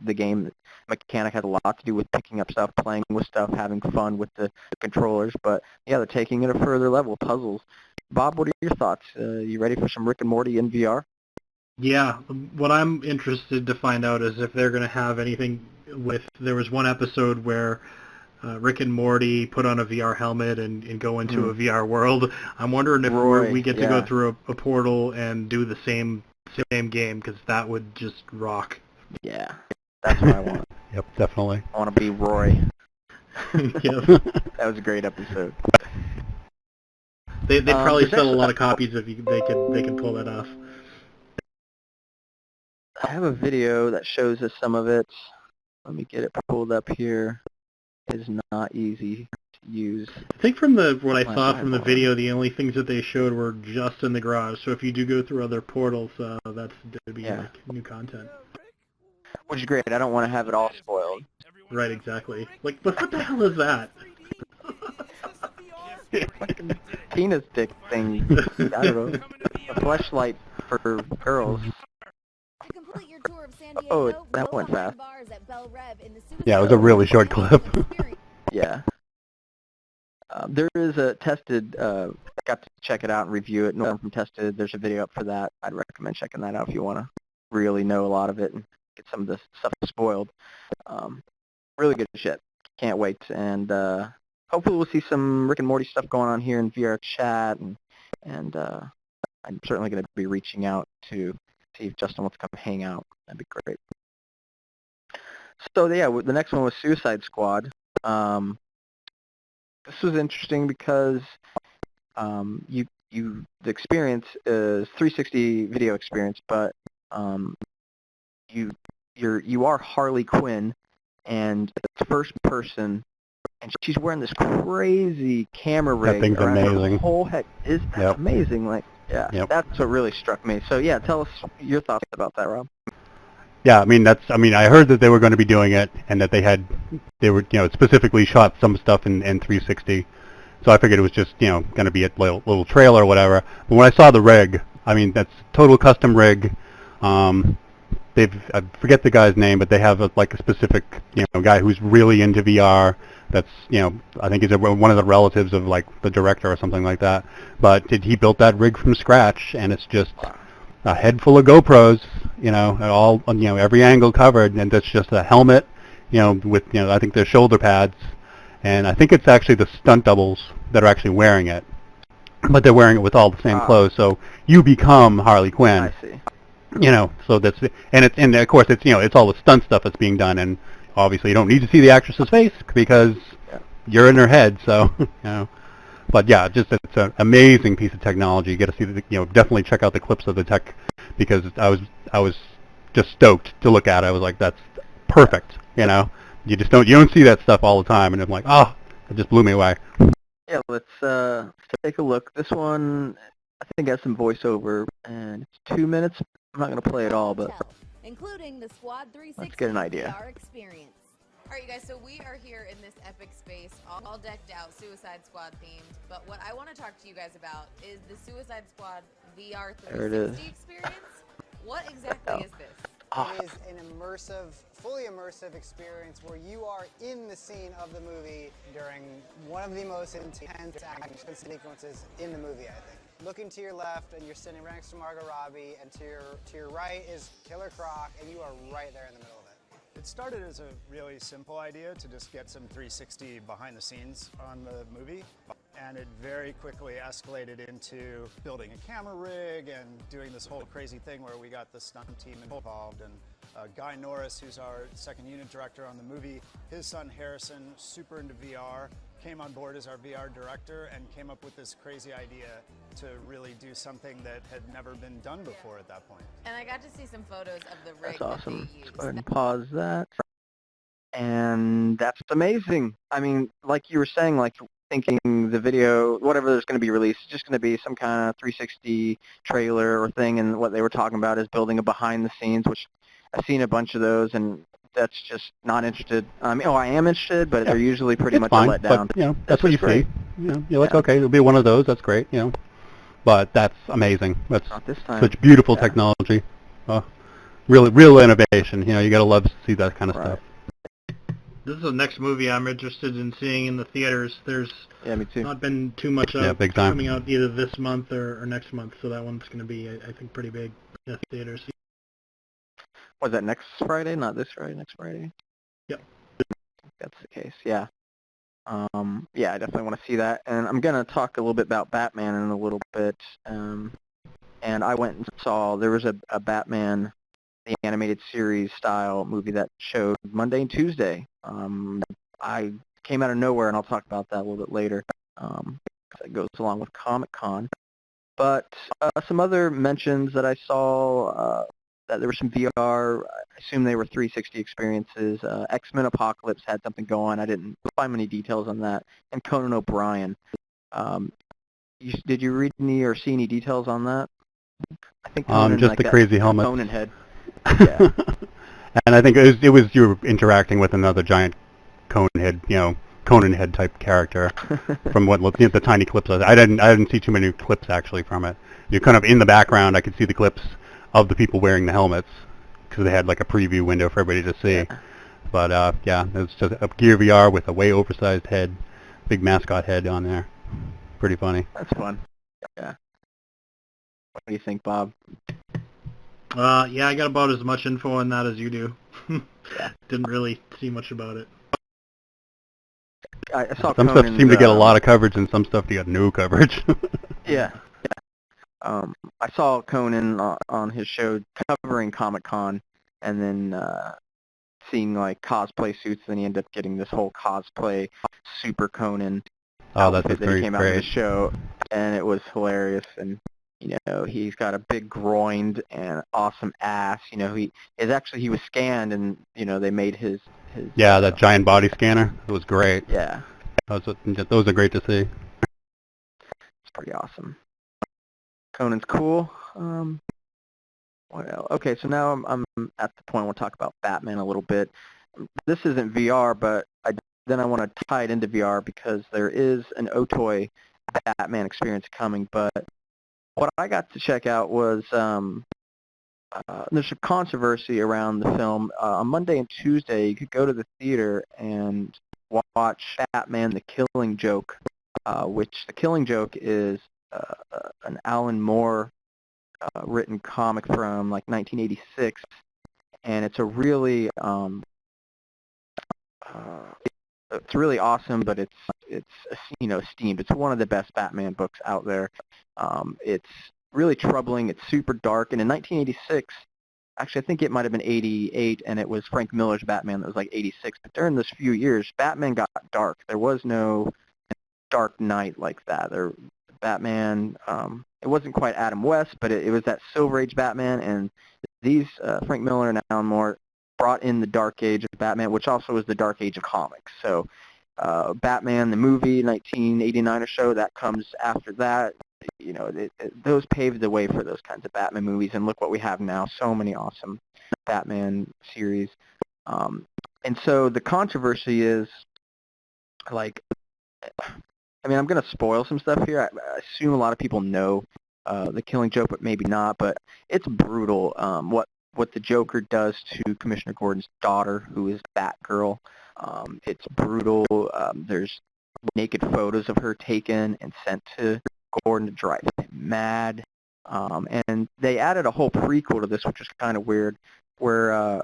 the game mechanic has a lot to do with picking up stuff, playing with stuff, having fun with the controllers. But yeah, they're taking it a further level, puzzles. Bob, what are your thoughts? You ready for some Rick and Morty in VR? Yeah, what I'm interested to find out is if they're going to have anything with, there was one episode where Rick and Morty put on a VR helmet and go into a VR world. I'm wondering if we get to go through a portal and do the same game, because that would just rock. Yeah, that's what I want. Yep, definitely. I want to be Roy. Yep. That was a great episode. They'd probably sell a lot of copies if they could pull that off. I have a video that shows us some of it. Let me get it pulled up here. It is not easy to use. I think from what I saw from the video, the only things that they showed were just in the garage. So if you do go through other portals, that'd be like new content. Which is great. I don't want to have it all spoiled. Right, exactly. Like, what the hell is that? Fucking penis dick thing. I don't know. A fleshlight for girls. Oh, that went fast. Yeah, it was a really short clip. Yeah. There is a Tested, got to check it out and review it. Norm from Tested, there's a video up for that. I'd recommend checking that out if you want to really know a lot of it and get some of the stuff spoiled. Really good shit. Can't wait. And hopefully we'll see some Rick and Morty stuff going on here in VRChat, and I'm certainly going to be reaching out to see if Justin wants to come hang out. That'd be great. So yeah, the next one was Suicide Squad. This was interesting because the experience is 360 video experience, but you are Harley Quinn, and it's first person, and she's wearing this crazy camera rig. That thing's amazing. Her whole head is amazing. Like, that's what really struck me. So yeah, tell us your thoughts about that, Rob. Yeah, I mean I heard that they were going to be doing it, and that they were specifically shot some stuff in 360. So I figured it was just, you know, going to be a little trailer or whatever. But when I saw the rig, I mean, that's total custom rig. I forget the guy's name, but they have like a specific, you know, guy who's really into VR. That's, you know, I think he's one of the relatives of like the director or something like that. But he built that rig from scratch, and it's just a head full of GoPros, you know, and all, you know, every angle covered, and that's just a helmet, you know, with, you know, I think they're shoulder pads, and I think it's actually the stunt doubles that are actually wearing it, but they're wearing it with all the same clothes, so you become Harley Quinn. I see. You know, so that's, and of course it's, you know, it's all the stunt stuff that's being done, and obviously you don't need to see the actress's face because you're in her head, so, you know. But yeah, just it's an amazing piece of technology. You get to see the, you know, definitely check out the clips of the tech, because I was just stoked to look at it. I was like, that's perfect, you know. You don't see that stuff all the time, and I'm like, oh, it just blew me away. Yeah, let's take a look. This one, I think, has some voiceover, and it's 2 minutes. I'm not going to play it all, but including the Squad 360 let's get an idea. VR experience. All right, you guys, so we are here in this epic space, all decked out, Suicide Squad themed. But what I want to talk to you guys about is the Suicide Squad VR 360 experience. What exactly is this? It is an immersive, fully immersive experience where you are in the scene of the movie during one of the most intense action sequences in the movie, I think. Looking to your left, and you're sitting right next to Margot Robbie, and to your right is Killer Croc, and you are right there in the middle of it. It started as a really simple idea to just get some 360 behind the scenes on the movie, and it very quickly escalated into building a camera rig and doing this whole crazy thing where we got the stunt team involved, and Guy Norris, who's our second unit director on the movie, his son Harrison, super into VR, came on board as our VR director and came up with this crazy idea to really do something that had never been done before at that point. And I got to see some photos of the rig That's awesome. that they used. Let's go ahead and pause that. And that's amazing. I mean, like you were saying, like thinking the video, whatever there's going to be released, is just going to be some kind of 360 trailer or thing, and what they were talking about is building a behind the scenes, which I've seen a bunch of those, and that's just not interested. I mean, I am interested, but they're usually pretty much fine, a letdown. but, you know, that's what you great. see. You know, you're like, okay, it'll be one of those. That's great, you know. But that's amazing. That's Not this time. such beautiful technology. Real innovation. You know, you gotta love to see that kind of stuff. This is the next movie I'm interested in seeing in the theaters. There's Me too. not been too much big time. coming out either this month or next month, so that one's going to be, I think, pretty big in the theaters. Was that next Friday? Not this Friday, next Friday? Yep. That's the case, yeah. Yeah, I definitely want to see that. And I'm going to talk a little bit about Batman in a little bit. And I went and saw, there was a Batman, the animated series style movie that showed Monday and Tuesday. I came out of nowhere, and I'll talk about that a little bit later. It goes along with Comic-Con. But some other mentions that I saw, that there were some VR, I assume they were 360 experiences. X-Men Apocalypse had something going. I didn't find many details on that. And Conan O'Brien. Did you read any or see any details on that? I think Conan, just like the that crazy helmet. Conan head. Yeah. And I think it was you were interacting with another giant Conan head type character from the tiny clips. I didn't see too many clips actually from it. You're kind of in the background. I could see the clips of the people wearing the helmets because they had like a preview window for everybody to see. Yeah. But yeah, it's just a Gear VR with a way oversized head, big mascot head on there. Pretty funny. That's fun. Yeah. What do you think, Bob? Yeah, I got about as much info on that as you do. Didn't really see much about it. I saw some Conan's, stuff seemed to get a lot of coverage, and some stuff got no coverage. Yeah. I saw Conan on his show covering Comic-Con, and then seeing like cosplay suits. Then he ended up getting this whole cosplay Super Conan outfit that he came out of his show, and it was hilarious. And you know, he's got a big groin and awesome ass. You know, he was scanned, and you know, they made his that giant body scanner. It was great. Yeah. Those are great to see. It's pretty awesome. Conan's cool. Well, okay, so now I'm at the point I want to talk about Batman a little bit. This isn't VR, but I then I want to tie it into VR because there is an OTOY Batman experience coming. But what I got to check out was there's a controversy around the film. On Monday and Tuesday, you could go to the theater and watch Batman: The Killing Joke, which The Killing Joke is an Alan Moore written comic from like 1986, and it's a really it's really awesome, but it's esteemed. It's one of the best Batman books out there. It's really troubling. It's super dark, and in 1986, actually I think it might have been 88, and it was Frank Miller's Batman that was like 86. But during those few years, Batman got dark. There was no Dark Knight like that. Batman, it wasn't quite Adam West, but it was that Silver Age Batman, and these Frank Miller and Alan Moore brought in the Dark Age of Batman, which also was the Dark Age of comics. So Batman, the movie, 1989 or so, that comes after that. Those paved the way for those kinds of Batman movies, and look what we have now, so many awesome Batman series. And so the controversy is, like, I mean, I'm going to spoil some stuff here. I assume a lot of people know The Killing Joke, but maybe not. But it's brutal what the Joker does to Commissioner Gordon's daughter, who is Batgirl. It's brutal. There's naked photos of her taken and sent to Gordon to drive him mad. And they added a whole prequel to this, which is kind of weird, where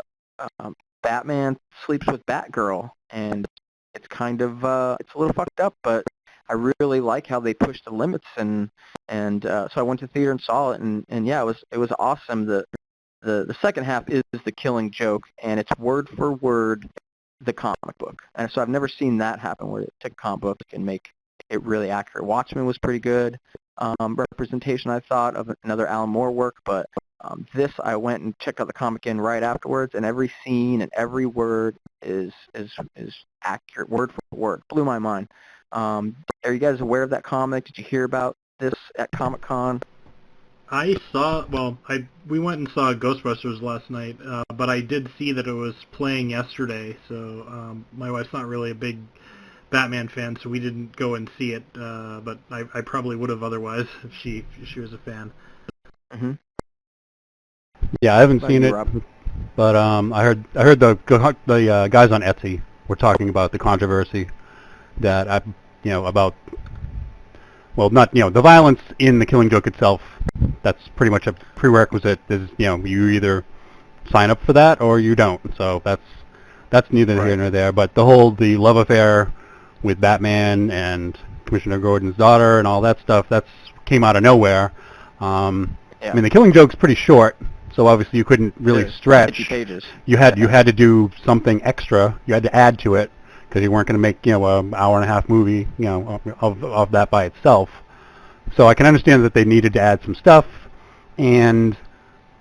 Batman sleeps with Batgirl. And it's kind of, it's a little fucked up, but I really like how they pushed the limits, and so I went to the theater and saw it, and yeah, it was awesome. The second half is The Killing Joke, and it's word for word the comic book, and so I've never seen that happen where they take a comic book and make it really accurate. Watchmen was pretty good representation, I thought, of another Alan Moore work, but this I went and checked out the comic in right afterwards, and every scene and every word is accurate, word for word. Blew my mind. Are you guys aware of that comic? Did you hear about this at Comic-Con? We went and saw Ghostbusters last night, but I did see that it was playing yesterday, so my wife's not really a big Batman fan, so we didn't go and see it, but I probably would have otherwise if she was a fan. Mm-hmm. Yeah, I haven't seen it, but I heard the guys on Etsy were talking about the controversy that about, well, not, the violence in The Killing Joke itself. That's pretty much a prerequisite. Is you either sign up for that or you don't. So that's neither here nor there. But the love affair with Batman and Commissioner Gordon's daughter and all that stuff, that's came out of nowhere. I mean, The Killing Joke's pretty short, so obviously you couldn't really stretch. 50 pages. You had to do something extra. You had to add to it, because you weren't going to make an hour and a half movie of that by itself. So I can understand that they needed to add some stuff, and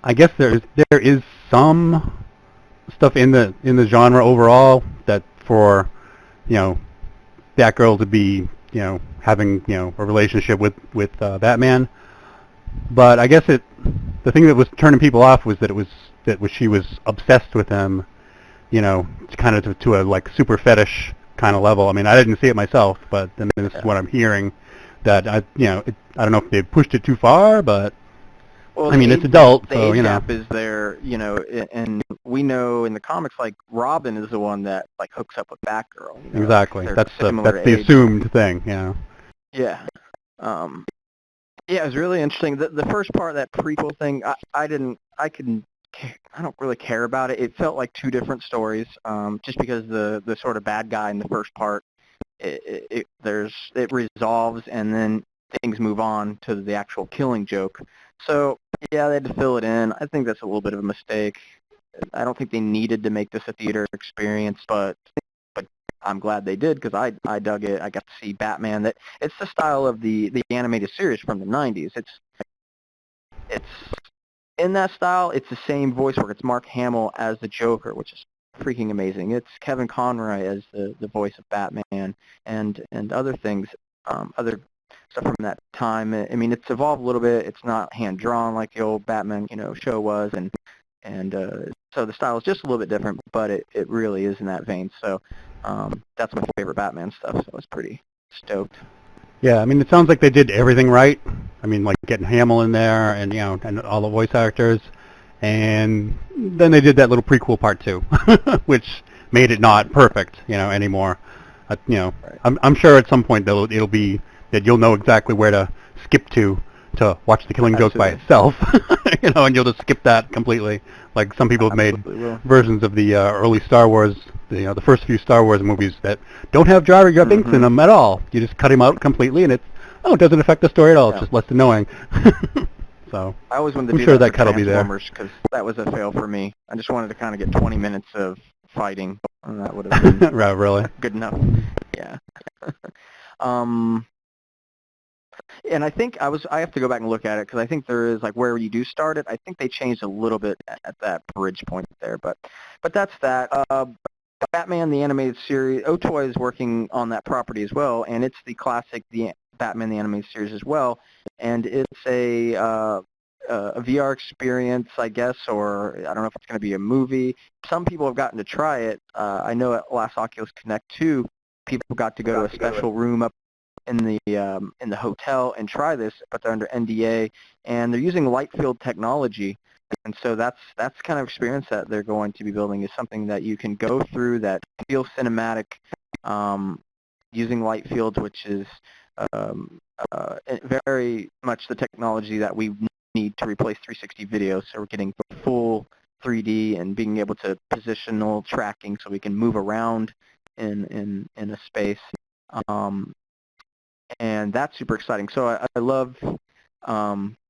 I guess there is some stuff in the genre overall that for Batgirl to be having a relationship with Batman, but I guess the thing that was turning people off was that she was obsessed with him. Kind of to a like super fetish kind of level. I mean, I didn't see it myself, but then this is what I'm hearing. That I don't know if they pushed it too far, but well, I mean, it's adult, the so age gap is there, and we know in the comics, like Robin is the one that like hooks up with Batgirl. Exactly. Like, that's the age. assumed thing. Yeah. Yeah, it was really interesting. The first part of that prequel thing, I don't really care about it. It felt like two different stories, just because the sort of bad guy in the first part, it resolves and then things move on to the actual Killing Joke. So yeah, they had to fill it in. I think that's a little bit of a mistake. I don't think they needed to make this a theater experience, but I'm glad they did, because I dug it. I got to see Batman. It's the style of the animated series from the 90s. It's in that style. It's the same voice work. It's Mark Hamill as the Joker, which is freaking amazing. It's Kevin Conroy as the voice of Batman, and other things, other stuff from that time. I mean, it's evolved a little bit. It's not hand drawn like the old Batman show was, and so the style is just a little bit different, but it really is in that vein. So That's my favorite Batman stuff, so I was pretty stoked. Yeah, I mean, it sounds like they did everything right. I mean, like getting Hamill in there and, and all the voice actors. And then they did that little prequel part 2, which made it not perfect, anymore. Right. I'm sure at some point it'll be that you'll know exactly where to skip to watch The Killing Joke by itself, and you'll just skip that completely. Like some people have made versions of the early Star Wars, the first few Star Wars movies that don't have Jar Jar Binks in them at all. You just cut him out completely, and it doesn't affect the story at all. It's just less annoying. So I always wanted to I'm sure that cut will be there. Because that was a fail for me. I just wanted to kind of get 20 minutes of fighting, and that would have been really good enough. Yeah. And I think I have to go back and look at it because I think there is like where you do start it. I think they changed a little bit at that bridge point there, but that's that. Batman the Animated Series. Otoy is working on that property as well, and it's the classic Batman the Animated Series as well, and it's a VR experience, I guess, or I don't know if it's going to be a movie. Some people have gotten to try it. I know at last Oculus Connect 2, people got to go to a special room up in the hotel and try this, but they're under NDA, and they're using light field technology. And so that's kind of experience that they're going to be building is something that you can go through that feels cinematic, using light fields, which is very much the technology that we need to replace 360 video. So we're getting full 3D and being able to positional tracking so we can move around in a space. And that's super exciting. So I love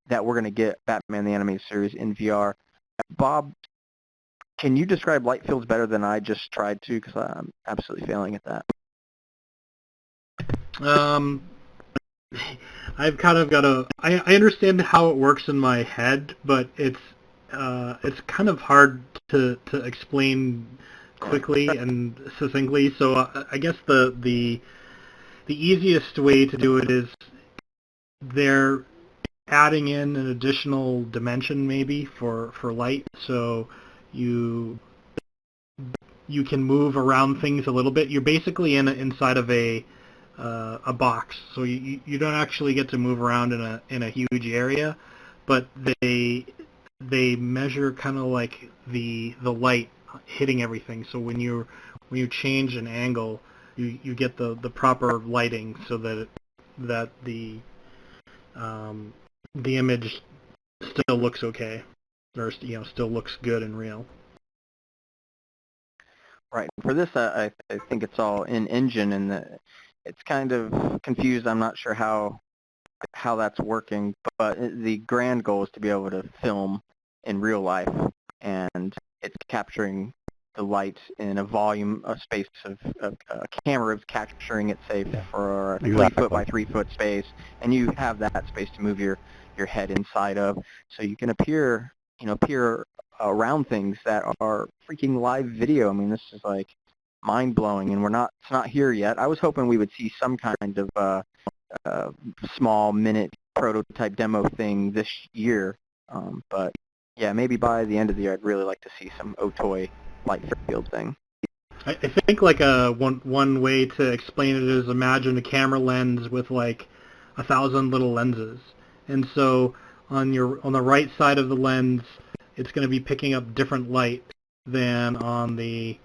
that we're going to get Batman the Animated Series in VR. Bob, can you describe light fields better than I just tried to? Because I'm absolutely failing at that. I've kind of got I understand how it works in my head, but it's kind of hard to explain quickly and succinctly. So I guess the easiest way to do it is they're adding in an additional dimension maybe for light, so you can move around things a little bit. You're basically inside of a box, so you don't actually get to move around in a huge area, but they measure kind of like the light hitting everything. So when you change an angle, you get the proper lighting so that the image still looks okay, or still looks good and real. Right. For this, I think it's all in engine, and it's kind of confused. I'm not sure how that's working, but the grand goal is to be able to film in real life, and it's capturing the light in a space of a camera is capturing it, say, for a 3-foot by 3-foot space, and you have that space to move your head inside of, so you can appear around things that are freaking live video. I mean, this is like mind-blowing, and it's not here yet. I was hoping we would see some kind of small minute prototype demo thing this year, but yeah, maybe by the end of the year I'd really like to see some Otoy light field thing. I think like one way to explain it is imagine a camera lens with like 1,000 little lenses, and so on the right side of the lens it's going to be picking up different light than on the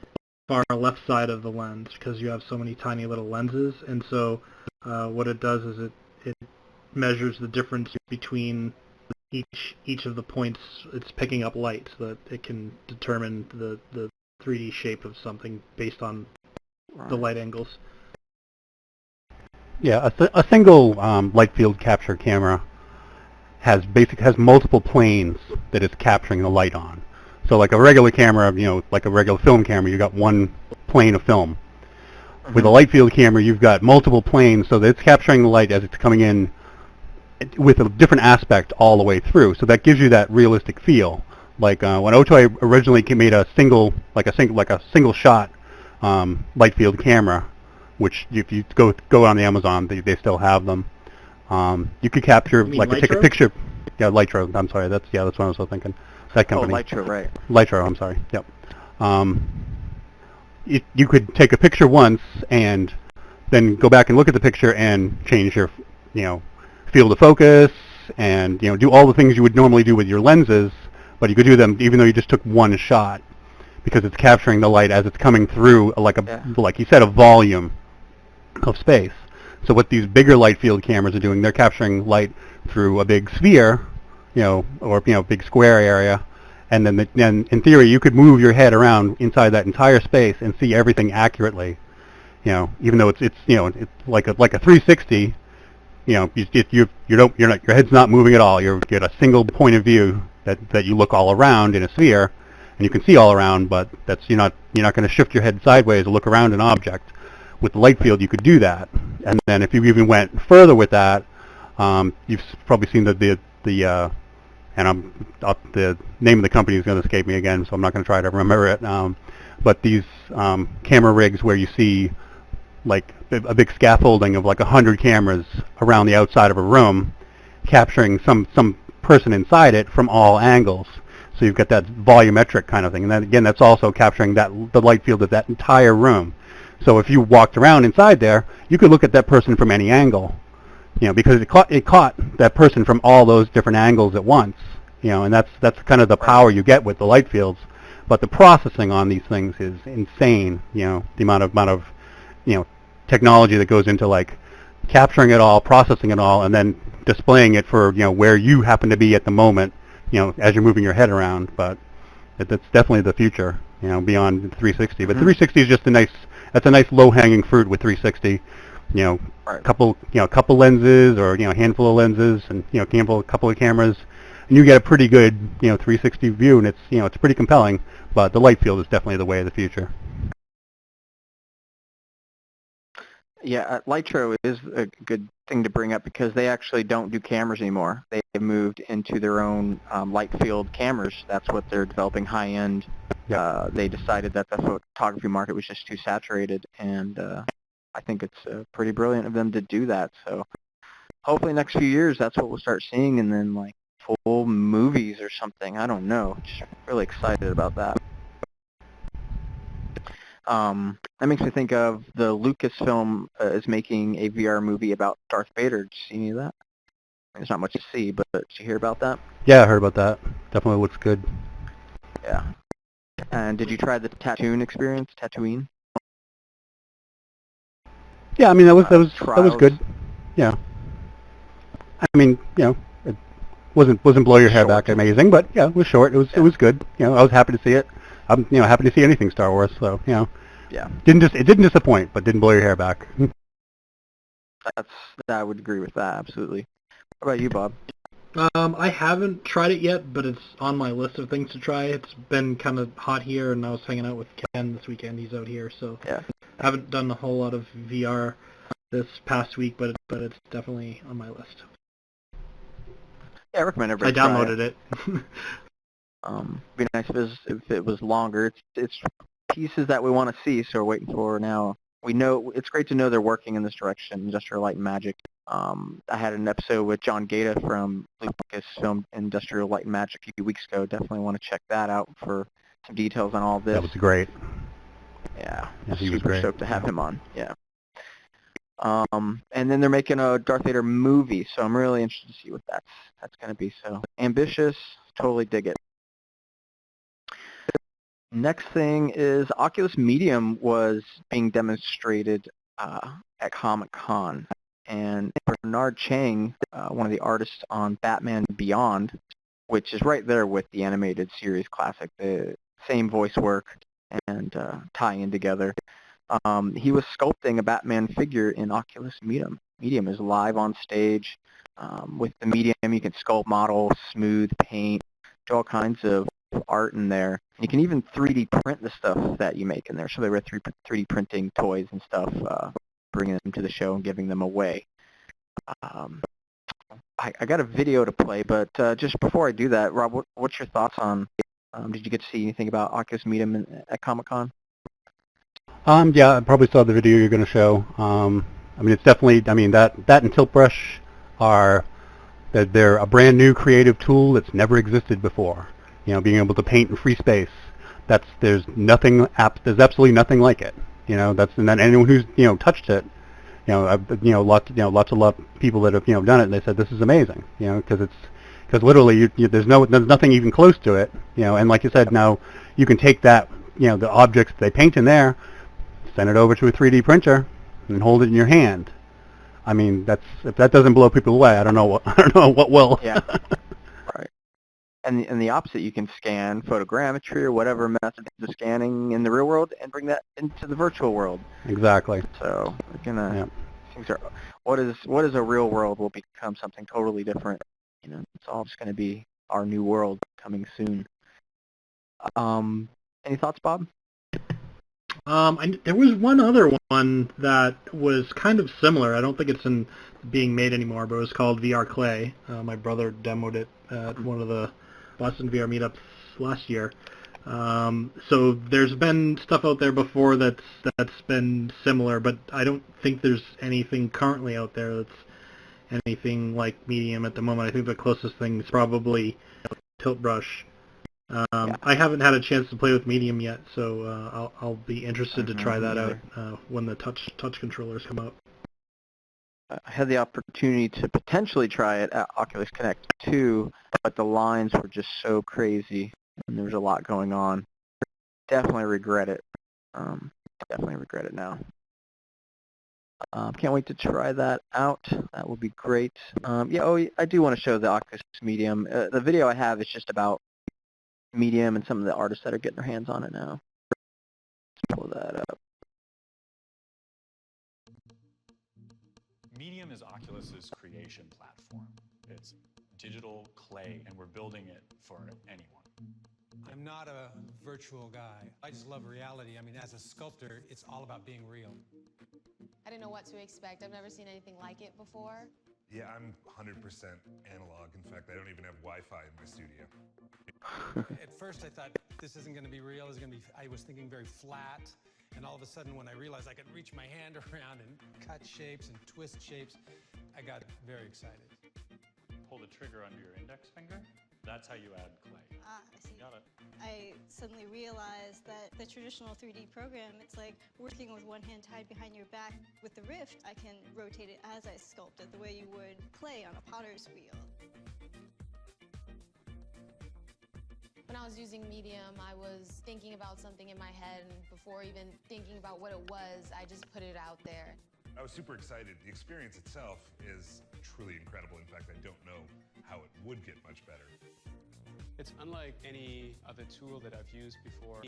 far left side of the lens because you have so many tiny little lenses. And so what it does is it measures the difference between each of the points it's picking up light, so that it can determine the 3D shape of something based on the light angles. Yeah, a single light field capture camera has multiple planes that it's capturing the light on. So like a regular camera, like a regular film camera, you got one plane of film. Mm-hmm. With a light field camera, you've got multiple planes, so that it's capturing the light as it's coming in with a different aspect all the way through. So that gives you that realistic feel. Like when Otoy originally made a single shot light field camera, which if you go on the Amazon, they still have them. You could capture take a picture. Yeah, Lytro. I'm sorry. That's what I was thinking. That company. Oh, Lytro, right. Lytro. I'm sorry. Yep. you could take a picture once and then go back and look at the picture and change your, field of focus and, do all the things you would normally do with your lenses, but you could do them even though you just took one shot because it's capturing the light as it's coming through like you said, a volume of space. So what these bigger light field cameras are doing, they're capturing light through a big sphere, or big square area, and then in theory you could move your head around inside that entire space and see everything accurately. Even though it's like a 360, your head's not moving at all. You're at a single point of view that you look all around in a sphere, and you can see all around, but you're not going to shift your head sideways or look around an object. With the light field, you could do that, and then if you even went further with that, you've probably seen the name of the company is going to escape me again, so I'm not going to try to remember it. But these camera rigs where you see like a big scaffolding of like 100 cameras around the outside of a room, capturing some person inside it from all angles. So you've got that volumetric kind of thing, and then again, that's also capturing the light field of that entire room. So if you walked around inside there, you could look at that person from any angle, because it caught that person from all those different angles at once, and that's kind of the power you get with the light fields. But the processing on these things is insane. The amount of technology that goes into like capturing it all, processing it all, and then displaying it for where you happen to be at the moment, as you're moving your head around. But that's definitely the future, beyond 360. But 360 is just that's a nice low-hanging fruit with 360. Couple lenses, or a handful of lenses, and a couple of cameras, and you get a pretty good 360 view, and it's pretty compelling. But the light field is definitely the way of the future. Yeah, Lytro is a good thing to bring up because they actually don't do cameras anymore. They have moved into their own light field cameras. That's what they're developing high-end. They decided that the photography market was just too saturated, and I think it's pretty brilliant of them to do that. So hopefully next few years that's what we'll start seeing, and then like full movies or something. I don't know. Just really excited about that. That makes me think of the Lucasfilm is making a VR movie about Darth Vader. Did you see any of that? There's not much to see, but did you hear about that? Yeah, I heard about that. Definitely looks good. Yeah. And did you try the Tatooine experience? Tatooine? Yeah, I mean that was good. Yeah. I mean, it wasn't blow your hair back amazing, but yeah, it was short. It was good. I was happy to see it. I'm happy to see anything Star Wars. So yeah. It didn't disappoint, but didn't blow your hair back. I would agree with that absolutely. What about you, Bob? I haven't tried it yet, but it's on my list of things to try. It's been kind of hot here, and I was hanging out with Ken this weekend. He's out here, so yeah. I haven't done a whole lot of VR this past week, but it's definitely on my list. Yeah, I recommend everybody. I downloaded it. Be nice if it was longer. It's pieces that we want to see, so we're waiting for now. We know it's great to know they're working in this direction, Industrial Light and Magic. I had an episode with John Gaeta from Lucasfilm Industrial Light and Magic a few weeks ago. Definitely want to check that out for some details on all this. That was great. Yeah, he was super great. stoked to have him on. Yeah. And then they're making a Darth Vader movie, so I'm really interested to see what that's going to be. So ambitious, totally dig it. Next thing is Oculus Medium was being demonstrated at Comic-Con, and Bernard Chang, one of the artists on Batman Beyond, which is right there with the animated series classic, the same voice work and tie-in together. He was sculpting a Batman figure in Oculus Medium. Medium is live on stage. With the Medium, you can sculpt, model, smooth, paint, do all kinds of art in there. And you can even 3D print the stuff that you make in there. So they were 3D printing toys and stuff, bringing them to the show and giving them away. I got a video to play, but just before I do that, Rob, what's your thoughts on, did you get to see anything about Oculus Medium at Comic-Con? Yeah, I probably saw the video you're going to show. I mean, it's definitely, that and Tilt Brush they're a brand new creative tool that's never existed before. Being able to paint in free space. there's absolutely nothing like it. And then anyone who's touched it, lots of people that have done it, they said this is amazing, because literally there's nothing even close to it, and like you said, now you can take that, the objects they paint in there, send it over to a 3D printer, and hold it in your hand. I mean, if that doesn't blow people away, I don't know what will. Yeah. Right. And the opposite, you can scan photogrammetry or whatever method of scanning in the real world and bring that into the virtual world. Exactly. So we're gonna things are what is a real world will become something totally different. It's all just gonna be our new world coming soon. Any thoughts, Bob? There was one other one that was kind of similar. I don't think it's being made anymore, but it was called VR Clay. My brother demoed it at one of the Boston VR meetups last year. So there's been stuff out there before that's been similar, but I don't think there's anything currently out there that's anything like Medium at the moment. I think the closest thing is probably Tilt Brush. I haven't had a chance to play with Medium yet, so I'll be interested to try that out when the touch controllers come out. I had the opportunity to potentially try it at Oculus Connect 2, but the lines were just so crazy, and there was a lot going on. Definitely regret it. Definitely regret it now. Can't wait to try that out. That will be great. I do want to show the Oculus Medium. The video I have is just about Medium and some of the artists that are getting their hands on it now. Let's pull that up. Medium is Oculus's creation platform. It's digital clay, and we're building it for anyone. I'm not a virtual guy. I just love reality. I mean, as a sculptor, it's all about being real. I didn't know what to expect. I've never seen anything like it before. Yeah, I'm 100% analog. In fact, I don't even have Wi-Fi in my studio. At first, I thought this isn't going to be real. I was thinking very flat, and all of a sudden, when I realized I could reach my hand around and cut shapes and twist shapes, I got very excited. Pull the trigger under your index finger. That's how you add clay. I see. Got it. I suddenly realized that the traditional 3D program, it's like working with one hand tied behind your back. With the Rift, I can rotate it as I sculpt it, the way you would clay on a potter's wheel. When I was using Medium, I was thinking about something in my head, and before even thinking about what it was, I just put it out there. I was super excited. The experience itself is truly incredible. In fact, I don't know how it would get much better. It's unlike any other tool that I've used before.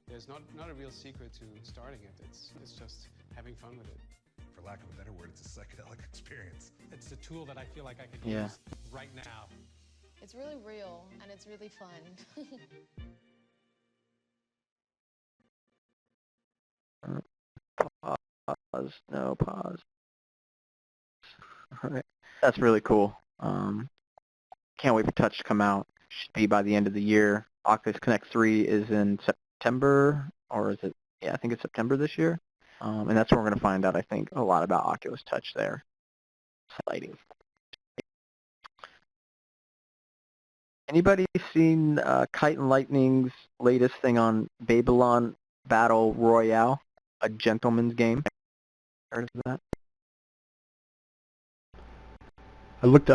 There's not a real secret to starting it. It's just having fun with it. For lack of a better word, it's a psychedelic experience. It's a tool that I feel like I could use right now. It's really real, and it's really fun. Pause. No, pause. All right. That's really cool. Can't wait for Touch to come out. Should be by the end of the year. Oculus Connect 3 is in September, or is it? Yeah, I think it's September this year. And that's where we're going to find out, I think, a lot about Oculus Touch there. Exciting. Anybody seen Kite and Lightning's latest thing on Babylon Battle Royale, a gentleman's game? Heard of that? I looked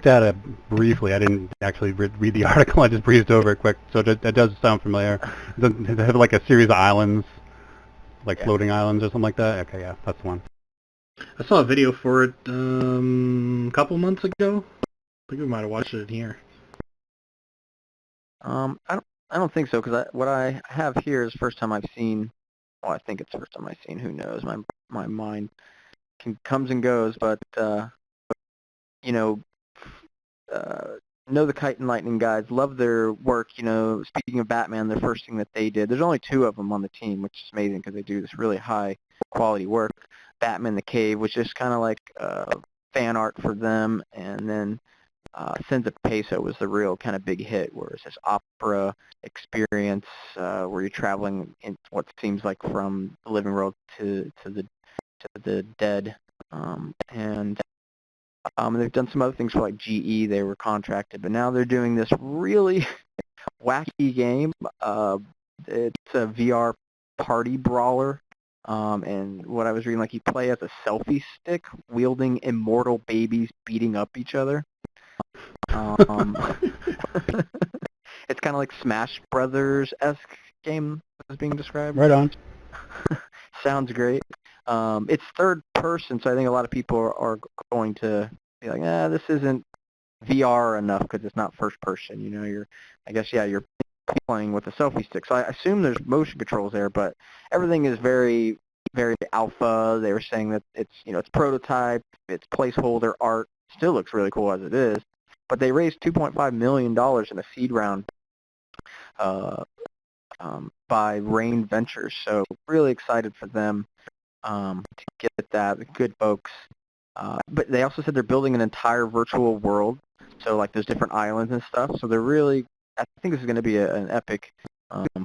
at it briefly. I didn't actually read the article. I just breezed over it quick. So that does sound familiar. Does it have like a series of islands, like floating islands or something like that? Okay, yeah, that's the one. I saw a video for it a couple months ago. I think we might have watched it in here. I don't think so, because what I have here is the first time I've seen. Well, I think it's the first time I've seen. Who knows? My mind comes and goes, but know the Kite and Lightning guys, love their work. Speaking of Batman, the first thing that they did, there's only 2 of them on the team, which is amazing because they do this really high quality work. Batman the Cave, which is kind of like fan art for them, and then Sins of Peso was the real kind of big hit, where it's this opera experience where you're traveling in what seems like from the living world to the dead, and they've done some other things for like GE. They were contracted, but now they're doing this really wacky game It's a VR party brawler. And what I was reading, like you play as a selfie stick, wielding immortal babies beating up each other. It's kind of like Smash Brothers-esque game is being described. Right on. Sounds great. It's third person, so I think a lot of people are going to be like, this isn't VR enough because it's not first person. You know, you're playing with a selfie stick. So I assume there's motion controls there, but everything is very, very alpha. They were saying that it's prototype, it's placeholder art. Still looks really cool as it is. But they raised $2.5 million in a seed round by Rain Ventures. So really excited for them to get that. Good folks. But they also said they're building an entire virtual world. So like there's different islands and stuff. So they're really, I think this is going to be an epic,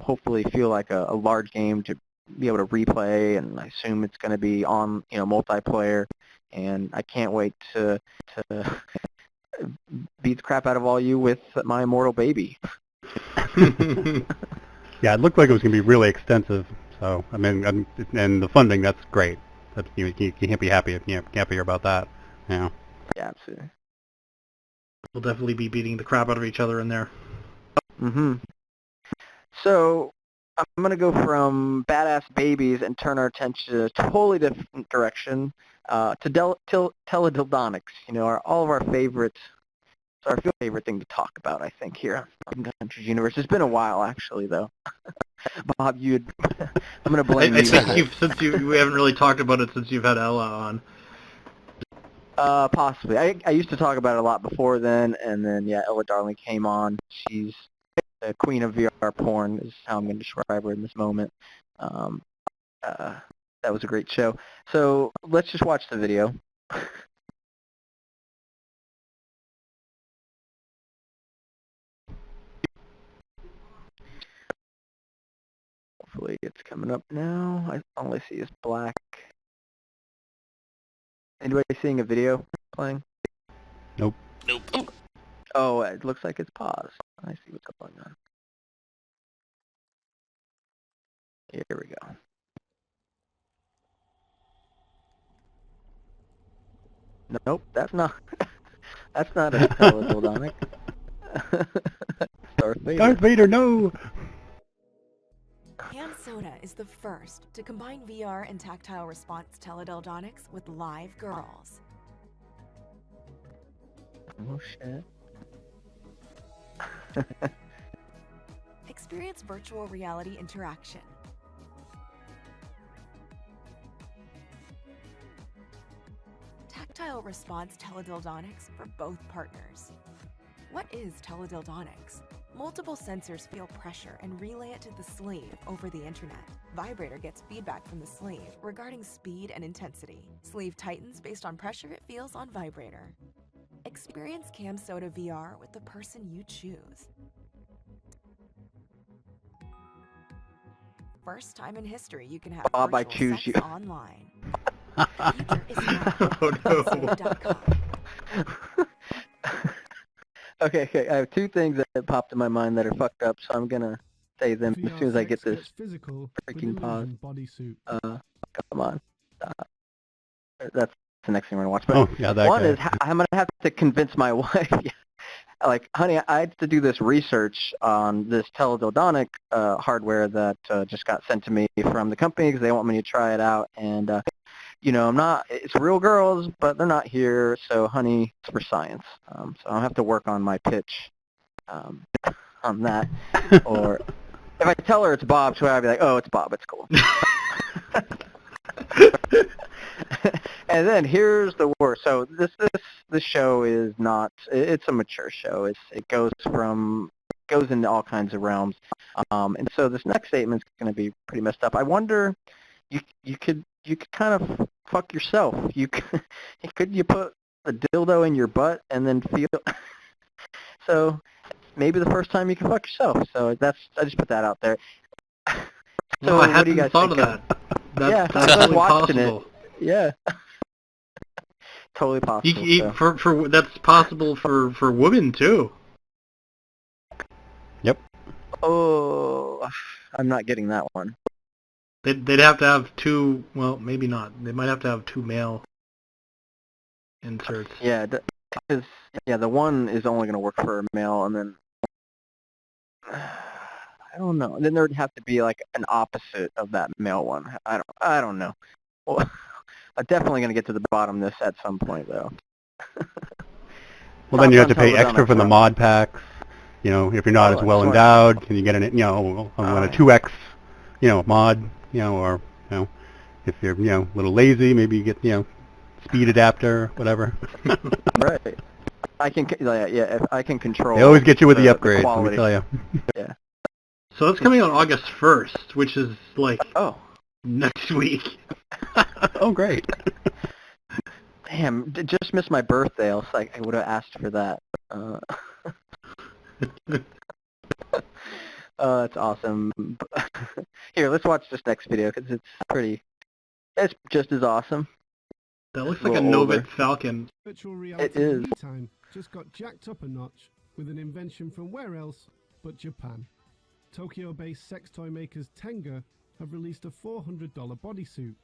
hopefully feel like a large game to be able to replay, and I assume it's going to be on, multiplayer, and I can't wait to beat the crap out of all you with my immortal baby. Yeah, it looked like it was going to be really extensive, so, I mean, and the funding, that's great. That, you can't be happy if you can't hear about that, Yeah, absolutely. We'll definitely be beating the crap out of each other in there. Mm-hmm. So I'm going to go from badass babies and turn our attention to a totally different direction, to teledildonics. All of our favorites. It's our favorite thing to talk about, I think, here on Gunters Universe. It's been a while, actually, though. Bob, I'm going to blame you. I think we haven't really talked about it since you've had Ella on. Possibly. I used to talk about it a lot before then, and then, Ella Darling came on. She's the queen of VR porn, is how I'm going to describe her in this moment. That was a great show. So let's just watch the video. Hopefully it's coming up now. I all I see is black. Anybody seeing a video playing? Nope. Oh, it looks like it's paused. I see what's going on. Here we go. Nope, that's not a teledildonic. Darth Vader. Darth Vader, no! Cam Soda is the first to combine VR and tactile response teledildonics with live girls. Oh shit. Experience virtual reality interaction. Tactile response teledildonics for both partners. What is teledildonics? Multiple sensors feel pressure and relay it to the sleeve over the internet. Vibrator gets feedback from the sleeve regarding speed and intensity. Sleeve tightens based on pressure it feels on vibrator. Experience Cam Soda VR with the person you choose. First time in history you can have Bob, I virtual choose sex you. online. The future is now. Oh no. Soda.com. Okay, I have two things that popped in my mind that are fucked up, so I'm gonna say them as soon as I get this freaking pause. Come on. That's the next thing we're gonna watch. But one is I'm gonna have to convince my wife. Like, honey, I had to do this research on this teledildonic hardware that just got sent to me from the company because they want me to try it out. And, it's real girls, but they're not here. So, honey, it's for science. So I'll have to work on my pitch on that. Or if I tell her it's Bob, she'll be like, oh, it's Bob. It's cool. And then here's the worst. So this show is not. It's a mature show. It goes into all kinds of realms. And so this next statement is going to be pretty messed up. I wonder, you could kind of fuck yourself. Could you put a dildo in your butt and then feel? So maybe the first time you can fuck yourself. So I just put that out there. So I hadn't thought of that. That's totally possible. Yeah. Totally possible. That's possible for women too. Yep. Oh. I'm not getting that one. They'd have to have two. Well, maybe not. They might have to have two male inserts. Yeah, because the one is only going to work for a male, and then I don't know. Then there would have to be like an opposite of that male one. I don't know. Well, I'm definitely going to get to the bottom of this at some point, though. Well, then you have to pay extra for the mod packs. You know, if you're not as well endowed, can you get an, you know, a 2x, you know, mod, you know, or, you know, if you're, you know, a little lazy, maybe you get, you know, speed adapter, whatever. Right. I can, if I can control. They always get you with the upgrades, let me tell you. Yeah. So it's coming out August 1st, which is like next week. Oh, great. Damn, just missed my birthday. Else I would have asked for that. It's awesome. Here, let's watch this next video because it's just as awesome. That looks like a Novit Falcon. Virtual reality it is. Time just got jacked up a notch with an invention from where else but Japan. Tokyo-based sex toy makers Tenga have released a $400 bodysuit,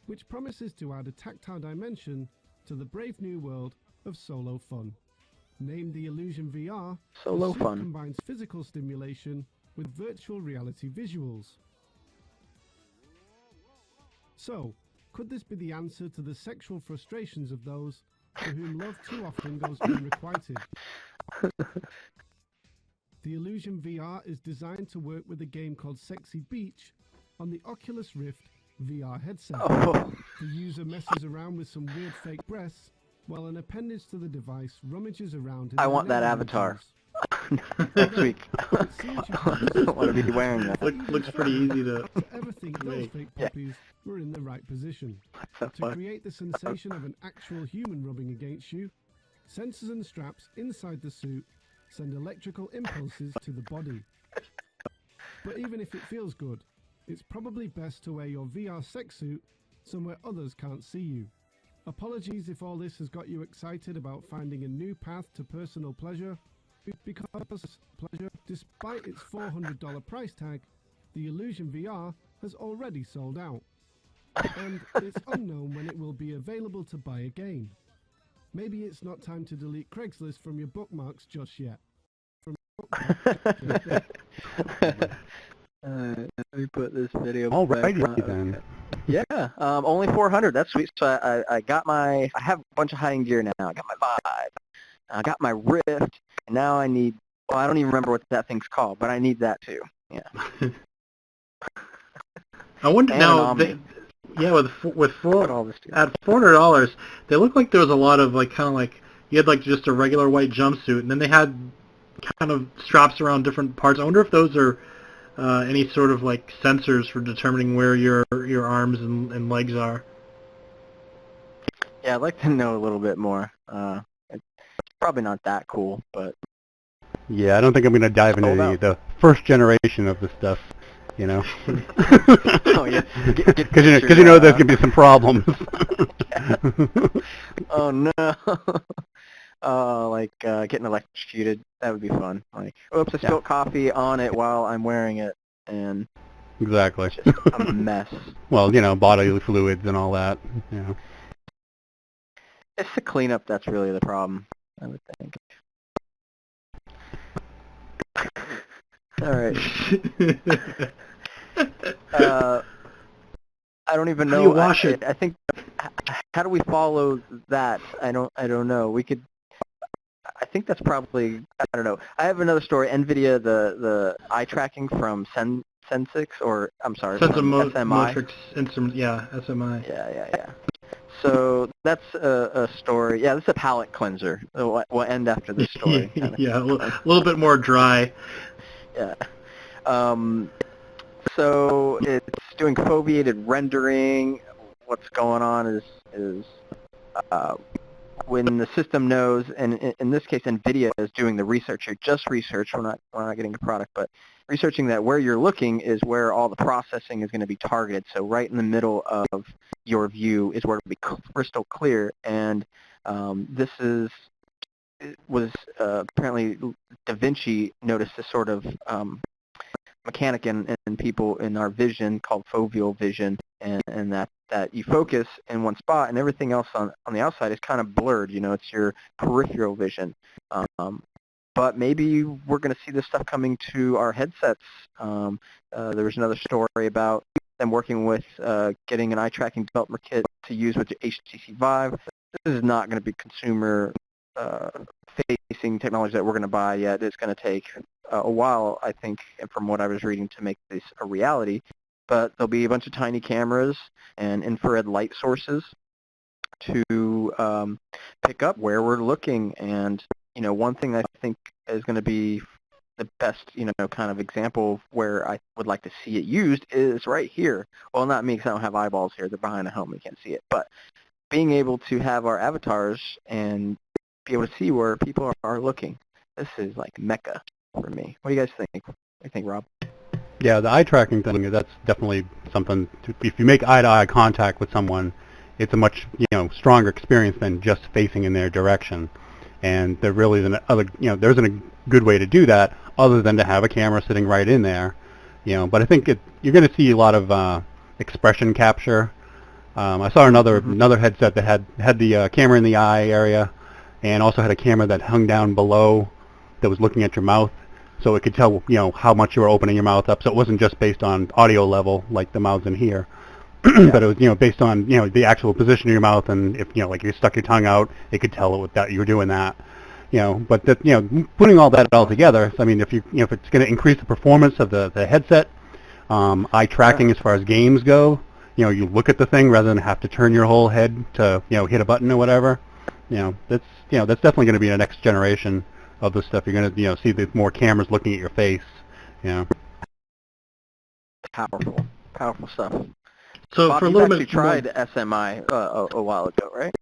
which promises to add a tactile dimension to the brave new world of solo fun. Named the Illusion VR, Solo the suit fun combines physical stimulation with virtual reality visuals. So, could this be the answer to the sexual frustrations of those for whom love too often goes unrequited? The Illusion VR is designed to work with a game called Sexy Beach on the Oculus Rift VR headset. The user messes around with some weird fake breasts while an appendage to the device rummages around in I want that avatar. Next week. I want to be wearing that. Looks pretty easy to ever think those fake puppies were in the right position. To create the sensation of an actual human rubbing against you, sensors and straps inside the suit send electrical impulses to the body. But even if it feels good, it's probably best to wear your VR sex suit somewhere others can't see you. Apologies if all this has got you excited about finding a new path to personal pleasure, because pleasure, despite its $400 price tag, the Illusion VR has already sold out. And it's unknown when it will be available to buy again. Maybe it's not time to delete Craigslist from your bookmarks just yet. Let me put this video back. Alrighty then. Yeah, only 400. That's sweet. So I have a bunch of hiding gear now. I got my Vive. I got my Rift. And now I need, well, I don't even remember what that thing's called, but I need that too. Yeah. I wonder now, with at $400, they look like there was a lot of like kind of like you had like just a regular white jumpsuit, and then they had kind of straps around different parts. I wonder if those are any sort of like sensors for determining where your arms and legs are. Yeah, I'd like to know a little bit more. It's probably not that cool, but yeah, I don't think I'm going to dive into the first generation of this stuff, you know. Oh yeah, because you know there's going to be some problems. Oh no. Like getting electrocuted. That would be fun. Like, oops, I spilled coffee on it while I'm wearing it, and exactly. It's just a mess. Well, you know, bodily fluids and all that. You know. It's the cleanup that's really the problem, I would think. All right. I don't even know. How do you wash it? I think. How do we follow that? I don't know. We could. I think that's probably. I don't know. I have another story. NVIDIA, the eye tracking from Sensix, or I'm sorry, SMI. Motrix Instruments. Yeah, SMI. Yeah. So that's a story. Yeah, this is a palate cleanser. We'll end after this story. Yeah, a little bit more dry. Yeah. So it's doing foveated rendering. What's going on is when the system knows, and in this case, NVIDIA is doing the research here, just research. We're not getting a product, but researching that where you're looking is where all the processing is going to be targeted. So right in the middle of your view is where it'll be crystal clear, and this was apparently Da Vinci noticed this sort of mechanic in people in our vision called foveal vision, and that you focus in one spot and everything else on the outside is kind of blurred. It's your peripheral vision. But maybe we're going to see this stuff coming to our headsets. There was another story about them working with getting an eye tracking development kit to use with the HTC Vive. This is not going to be consumer facing technology that we're going to buy yet. It's going to take a while, I think, and from what I was reading, to make this a reality. But there'll be a bunch of tiny cameras and infrared light sources to pick up where we're looking. And, one thing I think is going to be the best, kind of example of where I would like to see it used is right here. Well, not me, because I don't have eyeballs here. They're behind a helmet. You can't see it. But being able to have our avatars and be able to see where people are looking. This is like mecca for me. What do you guys think? What do you think, Rob? Yeah, the eye tracking thing, that's definitely something. If you make eye-to-eye contact with someone, it's a much stronger experience than just facing in their direction. And there really isn't there isn't a good way to do that other than to have a camera sitting right in there. But I think you're going to see a lot of expression capture. I saw another headset that had the camera in the eye area, and also had a camera that hung down below that was looking at your mouth, so it could tell how much you were opening your mouth up. So it wasn't just based on audio level like the mouths in here, but it was based on the actual position of your mouth, and if like you stuck your tongue out, it could tell that you were doing that. But that putting all that together. I mean, if it's going to increase the performance of the headset, eye tracking as far as games go. You look at the thing rather than have to turn your whole head to hit a button or whatever. That's definitely going to be the next generation of this stuff. You're going to see the more cameras looking at your face. Powerful stuff. So Bob, for a you've little actually bit tried SMI a while ago, right?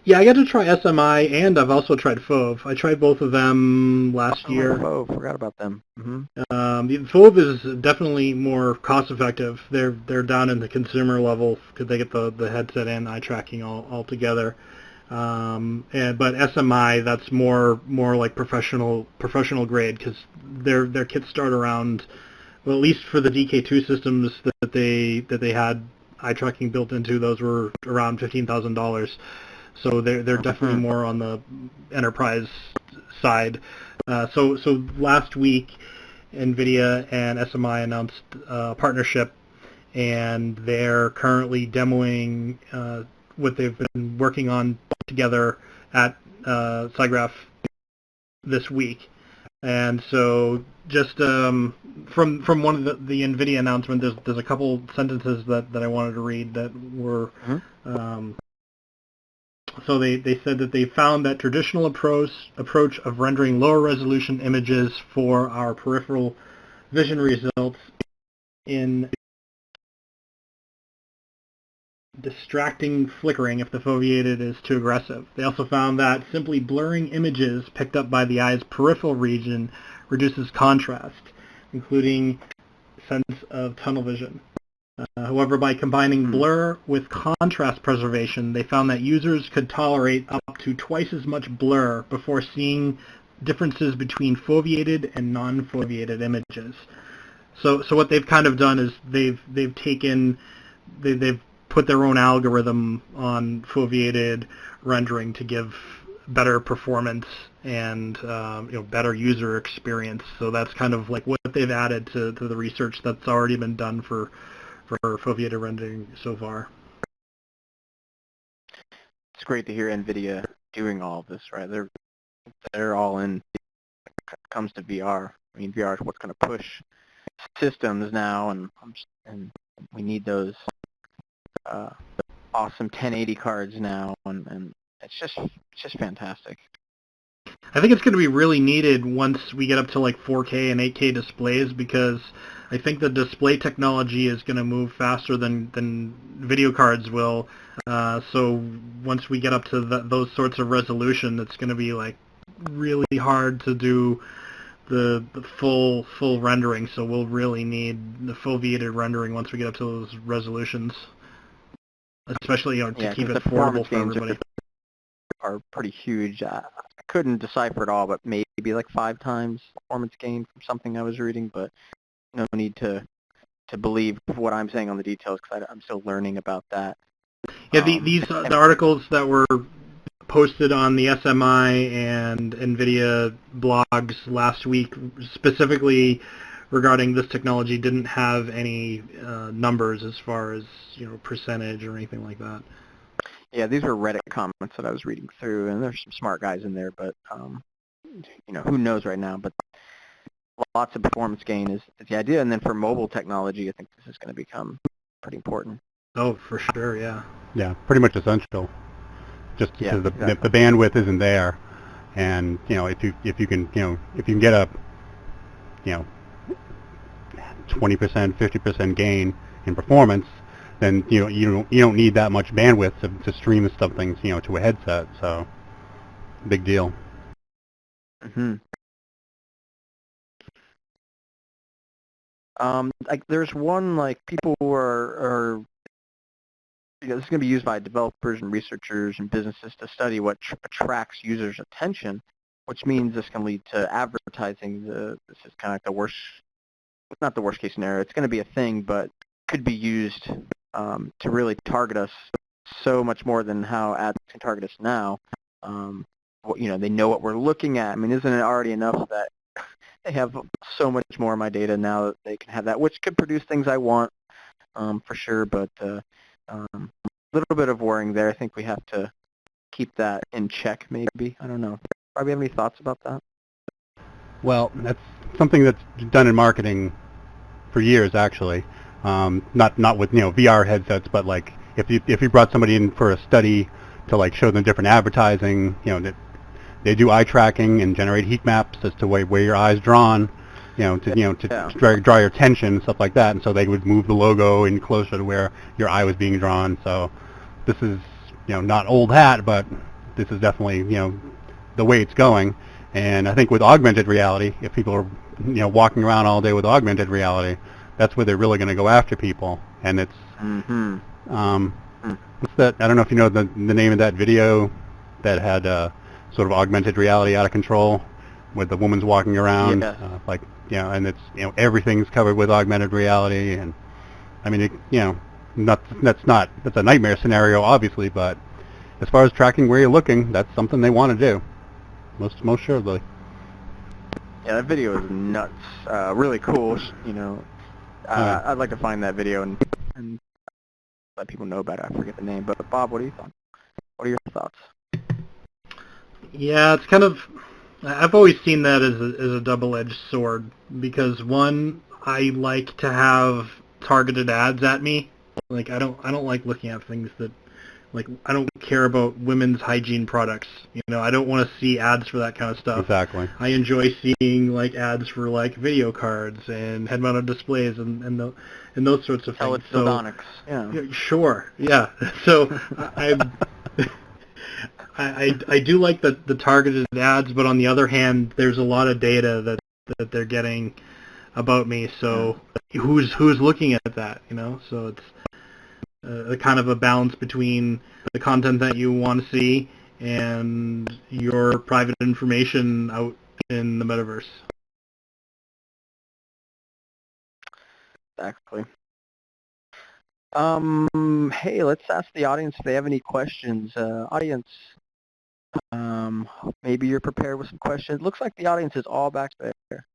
Yeah, I got to try SMI, and I've also tried Fove. I tried both of them last year. Fove, forgot about them. The Fove is definitely more cost-effective. They're down in the consumer level because they get the headset and eye tracking all together. But SMI, that's more like professional grade, because their kits start around, well, at least for the DK2 systems that they had eye tracking built into, those were around $15,000. So they're definitely more on the enterprise side. So last week, NVIDIA and SMI announced a partnership, and they're currently demoing what they've been working on together at SIGGRAPH this week. And so just from one of the NVIDIA announcement, there's a couple sentences that I wanted to read that were... So they said that they found that traditional approach of rendering lower resolution images for our peripheral vision results in distracting flickering if the foveated is too aggressive. They also found that simply blurring images picked up by the eye's peripheral region reduces contrast, including sense of tunnel vision. However, by combining blur with contrast preservation, they found that users could tolerate up to twice as much blur before seeing differences between foveated and non-foveated images. So what they've kind of done is they've put their own algorithm on foveated rendering to give better performance and better user experience. So that's kind of like what they've added to the research that's already been done for foveated rendering so far. It's great to hear NVIDIA doing all of this, right? They're all in when it comes to VR. I mean, VR is what's going to push systems now, and we need those awesome 1080 cards now, and it's just fantastic. I think it's going to be really needed once we get up to like 4K and 8K displays, because I think the display technology is going to move faster than video cards will. So once we get up to those sorts of resolution, it's going to be like really hard to do the full rendering. So we'll really need the foveated rendering once we get up to those resolutions, especially to keep it affordable for everybody. Are pretty huge. I couldn't decipher it all, but maybe like 5 times performance gain from something I was reading. But no need to believe what I'm saying on the details because I'm still learning about that. Yeah, the articles that were posted on the SMI and NVIDIA blogs last week, specifically regarding this technology, didn't have any numbers as far as percentage or anything like that. Yeah, these were Reddit comments that I was reading through, and there's some smart guys in there, but who knows right now? But lots of performance gain is the idea, and then for mobile technology, I think this is going to become pretty important. Oh, for sure, yeah. Yeah, pretty much essential. Just because exactly. the bandwidth isn't there, and if you can get a 20%, 50% gain in performance, then you don't need that much bandwidth to stream something to a headset. So big deal. Mm-hmm. Like there's one, like, people are this is going to be used by developers and researchers and businesses to study what attracts users' attention, which means this can lead to advertising. This is kind of like the worst, not the worst case scenario. It's going to be a thing, but could be used to really target us so much more than how ads can target us now. They know what we're looking at. I mean, isn't it already enough that they have so much more of my data now that they can have that, which could produce things I want, for sure, but a little bit of worrying there. I think we have to keep that in check, maybe. I don't know. Probably have any thoughts about that? Well, that's something that's done in marketing for years, actually. Not with VR headsets, but like if you brought somebody in for a study to like show them different advertising, they do eye tracking and generate heat maps as to where your eye's drawn, to draw your attention and stuff like that. And so they would move the logo in closer to where your eye was being drawn. So this is not old hat, but this is definitely the way it's going. And I think with augmented reality, if people are walking around all day with augmented reality, that's where they're really going to go after people. And it's what's that? I don't know if you know the name of that video that had sort of augmented reality out of control, where the woman's walking around, and it's everything's covered with augmented reality. And I mean, that's a nightmare scenario, obviously, but as far as tracking where you're looking, that's something they want to do. Most surely. Yeah, that video is nuts. Really cool. I'd like to find that video and let people know about it. I forget the name, but Bob, what are your thoughts? Yeah, it's kind of. I've always seen that as a double-edged sword because one, I like to have targeted ads at me. Like I don't like looking at things that. Like, I don't care about women's hygiene products. I don't want to see ads for that kind of stuff. Exactly. I enjoy seeing, like, ads for, like, video cards and head-mounted displays and those sorts of things. Teledildonics. Yeah. Sure. Yeah. So I do like the targeted ads, but on the other hand, there's a lot of data that they're getting about me. So who's looking at that? So it's a kind of a balance between the content that you want to see and your private information out in the metaverse. Exactly. Hey, let's ask the audience if they have any questions. Audience, maybe you're prepared with some questions. Looks like the audience is all back there.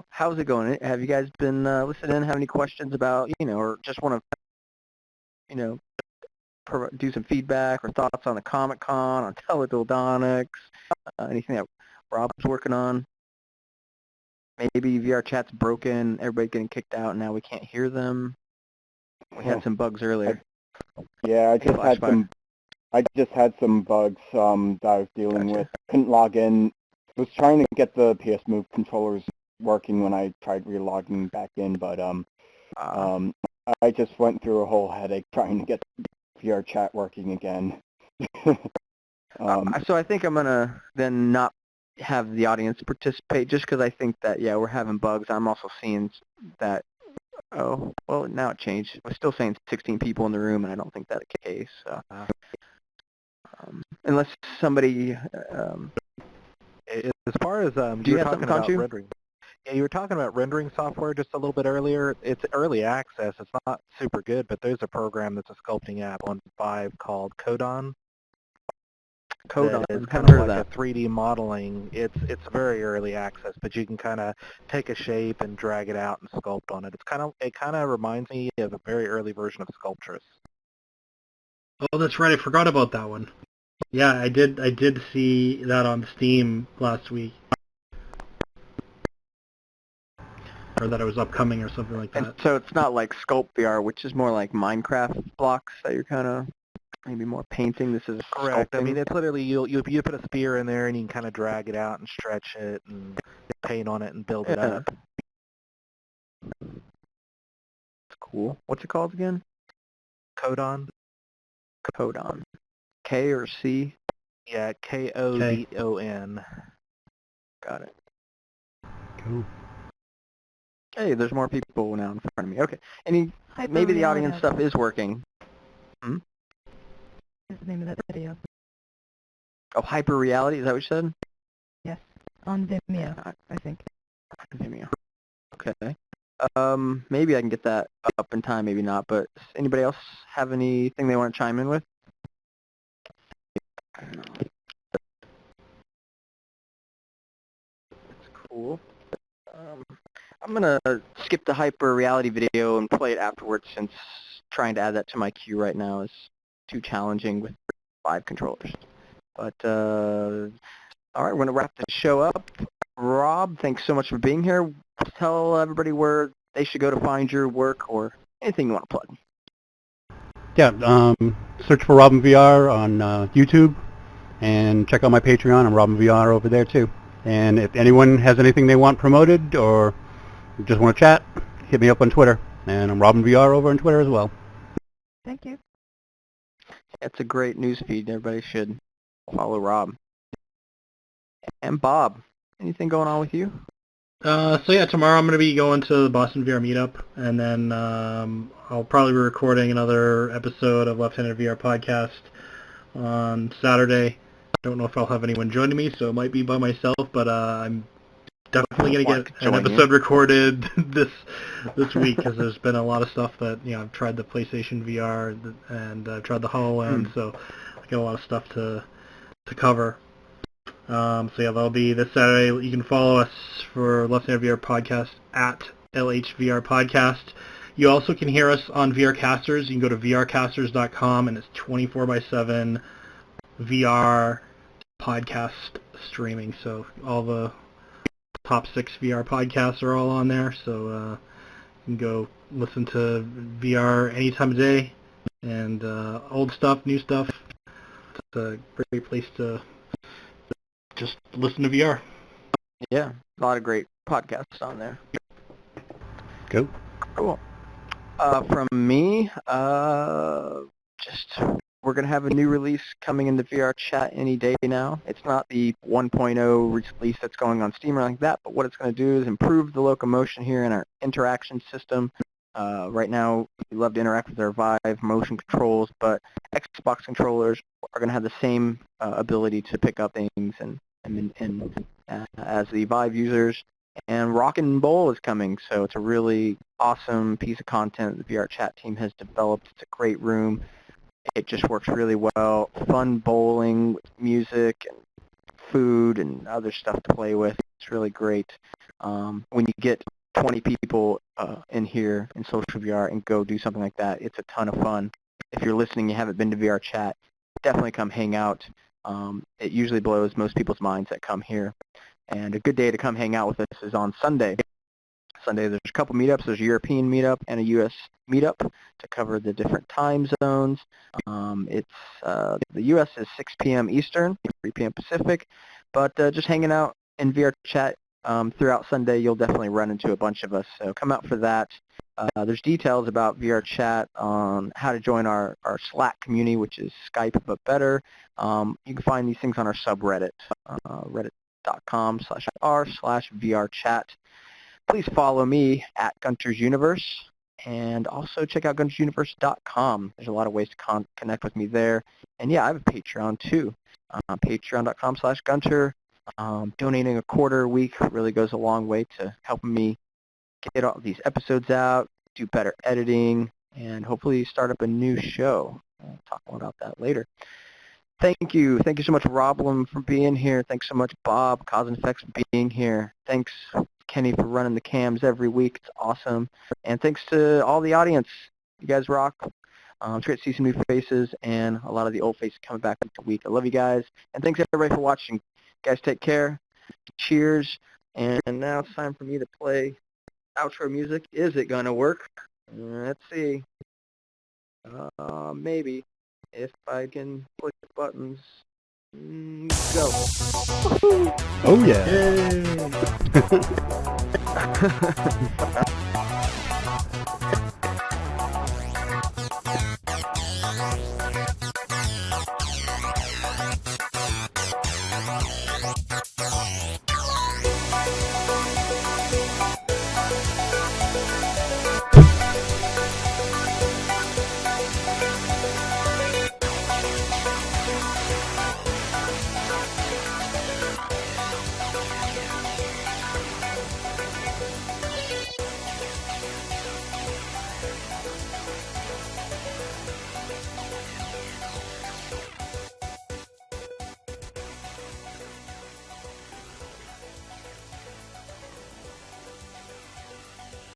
How's it going? Have you guys been listening? Have any questions about, or just want to, do some feedback or thoughts on the Comic-Con, on teledildonics, anything that Rob's working on? Maybe VRChat's broken, everybody's getting kicked out, and now we can't hear them. We had some bugs earlier. Yeah, I just had some bugs that I was dealing with. Couldn't log in. I was trying to get the PS Move controllers working when I tried relogging back in, but I just went through a whole headache trying to get VRChat working again. So I think I'm gonna then not have the audience participate, just because I think that we're having bugs. I'm also seeing that. Oh, well, now it changed. We're still saying 16 people in the room, and I don't think that's the case. So, unless somebody. As far as do you have something, Conchu? rendering, Yeah, you were talking about rendering software just a little bit earlier. It's early access. It's not super good, but there's a program that's a sculpting app on 5 called Codon. Codon. It's Haven't kind of heard of like that. a 3D modeling. It's very early access, but you can kind of take a shape and drag it out and sculpt on it. It kind of reminds me of a very early version of Sculptress. Oh, that's right. I forgot about that one. Yeah, I did see that on Steam last week. Or that it was upcoming or something like that. And so it's not like Sculpt VR, which is more like Minecraft blocks that you're kind of maybe more painting. This is Correct. sculpting. I mean, it's literally you put a sphere in there and you can kind of drag it out and stretch it and paint on it and build it up. It's cool. What's it called again? Codon. Codon. K or C? Yeah, Kodon. Got it. Cool. Hey, there's more people now in front of me. Okay. Maybe the audience stuff is working. Is the name of that video. Oh, hyper reality. Is that what you said? Yes. On Vimeo, I think. Vimeo. Okay. Maybe I can get that up in time, maybe not, but does anybody else have anything they want to chime in with? That's cool. I'm going to skip the hyper reality video and play it afterwards since trying to add that to my queue right now is too challenging with 5 controllers. But, all right, we're going to wrap the show up. Rob, thanks so much for being here. Tell everybody where they should go to find your work or anything you want to plug. Yeah, search for RoblemVR on YouTube and check out my Patreon. I'm RoblemVR over there too. And if anyone has anything they want promoted or just want to chat, hit me up on Twitter. And I'm RoblemVR over on Twitter as well. Thank you. It's a great news feed. Everybody should follow Rob. And Bob, anything going on with you? So yeah, tomorrow I'm going to be going to the Boston VR meetup, and then I'll probably be recording another episode of Left-Handed VR podcast on Saturday. Don't know if I'll have anyone joining me, so it might be by myself, but I'm definitely going to get an episode recorded this week, because there's been a lot of stuff that, I've tried the PlayStation VR, and I've tried the HoloLens, so I got a lot of stuff to cover. So yeah, that'll be this Saturday. You can follow us for Left-Handed VR podcast at LHVR podcast. You also can hear us on VRCasters. You can go to vrcasters.com, and it's 24/7 VR podcast streaming. So all the top 6 VR podcasts are all on there. So you can go listen to VR any time of day, and old stuff, new stuff. It's a great place to just listen to VR. Yeah, a lot of great podcasts on there. Cool. Cool. From me, we're going to have a new release coming into VRChat any day now. It's not the 1.0 release that's going on Steam or like that, but what it's going to do is improve the locomotion here in our interaction system. Right now, we love to interact with our Vive motion controls, but Xbox controllers are going to have the same ability to pick up things and as the Vive users. And Rockin' Bowl is coming, so it's a really awesome piece of content the VRChat team has developed. It's a great room. It just works really well. Fun bowling with music and food and other stuff to play with. It's really great. When you get 20 people in here in social VR and go do something like that, it's a ton of fun. If you're listening, you haven't been to VRChat, definitely come hang out. It usually blows most people's minds that come here. And a good day to come hang out with us is on Sunday. Sunday there's a couple meetups. There's a European meetup and a U.S. meetup to cover the different time zones. The U.S. is 6 p.m. Eastern, 3 p.m. Pacific. But just hanging out in VRChat throughout Sunday, you'll definitely run into a bunch of us. So come out for that. There's details about VRChat on how to join our Slack community, which is Skype but better. You can find these things on our subreddit, reddit.com/r/VRChat. Please follow me at Gunters Universe, and also check out guntersuniverse.com. There's a lot of ways to connect with me there. And yeah, I have a Patreon too. Patreon.com/Gunter. Donating a quarter a week really goes a long way to helping me get all these episodes out, do better editing, and hopefully start up a new show. I'll talk more about that later. Thank you. Thank you so much, Roblem, for being here. Thanks so much, Bob, Cause and Effects, for being here. Thanks, Kenny, for running the cams every week. It's awesome. And thanks to all the audience. You guys rock. It's great to see some new faces and a lot of the old faces coming back into the week. I love you guys. And thanks, everybody, for watching. You guys take care. Cheers. And now it's time for me to play outro music. Is it going to work? Let's see. Maybe. If I can click the buttons. Go. Oh, yeah. Yay.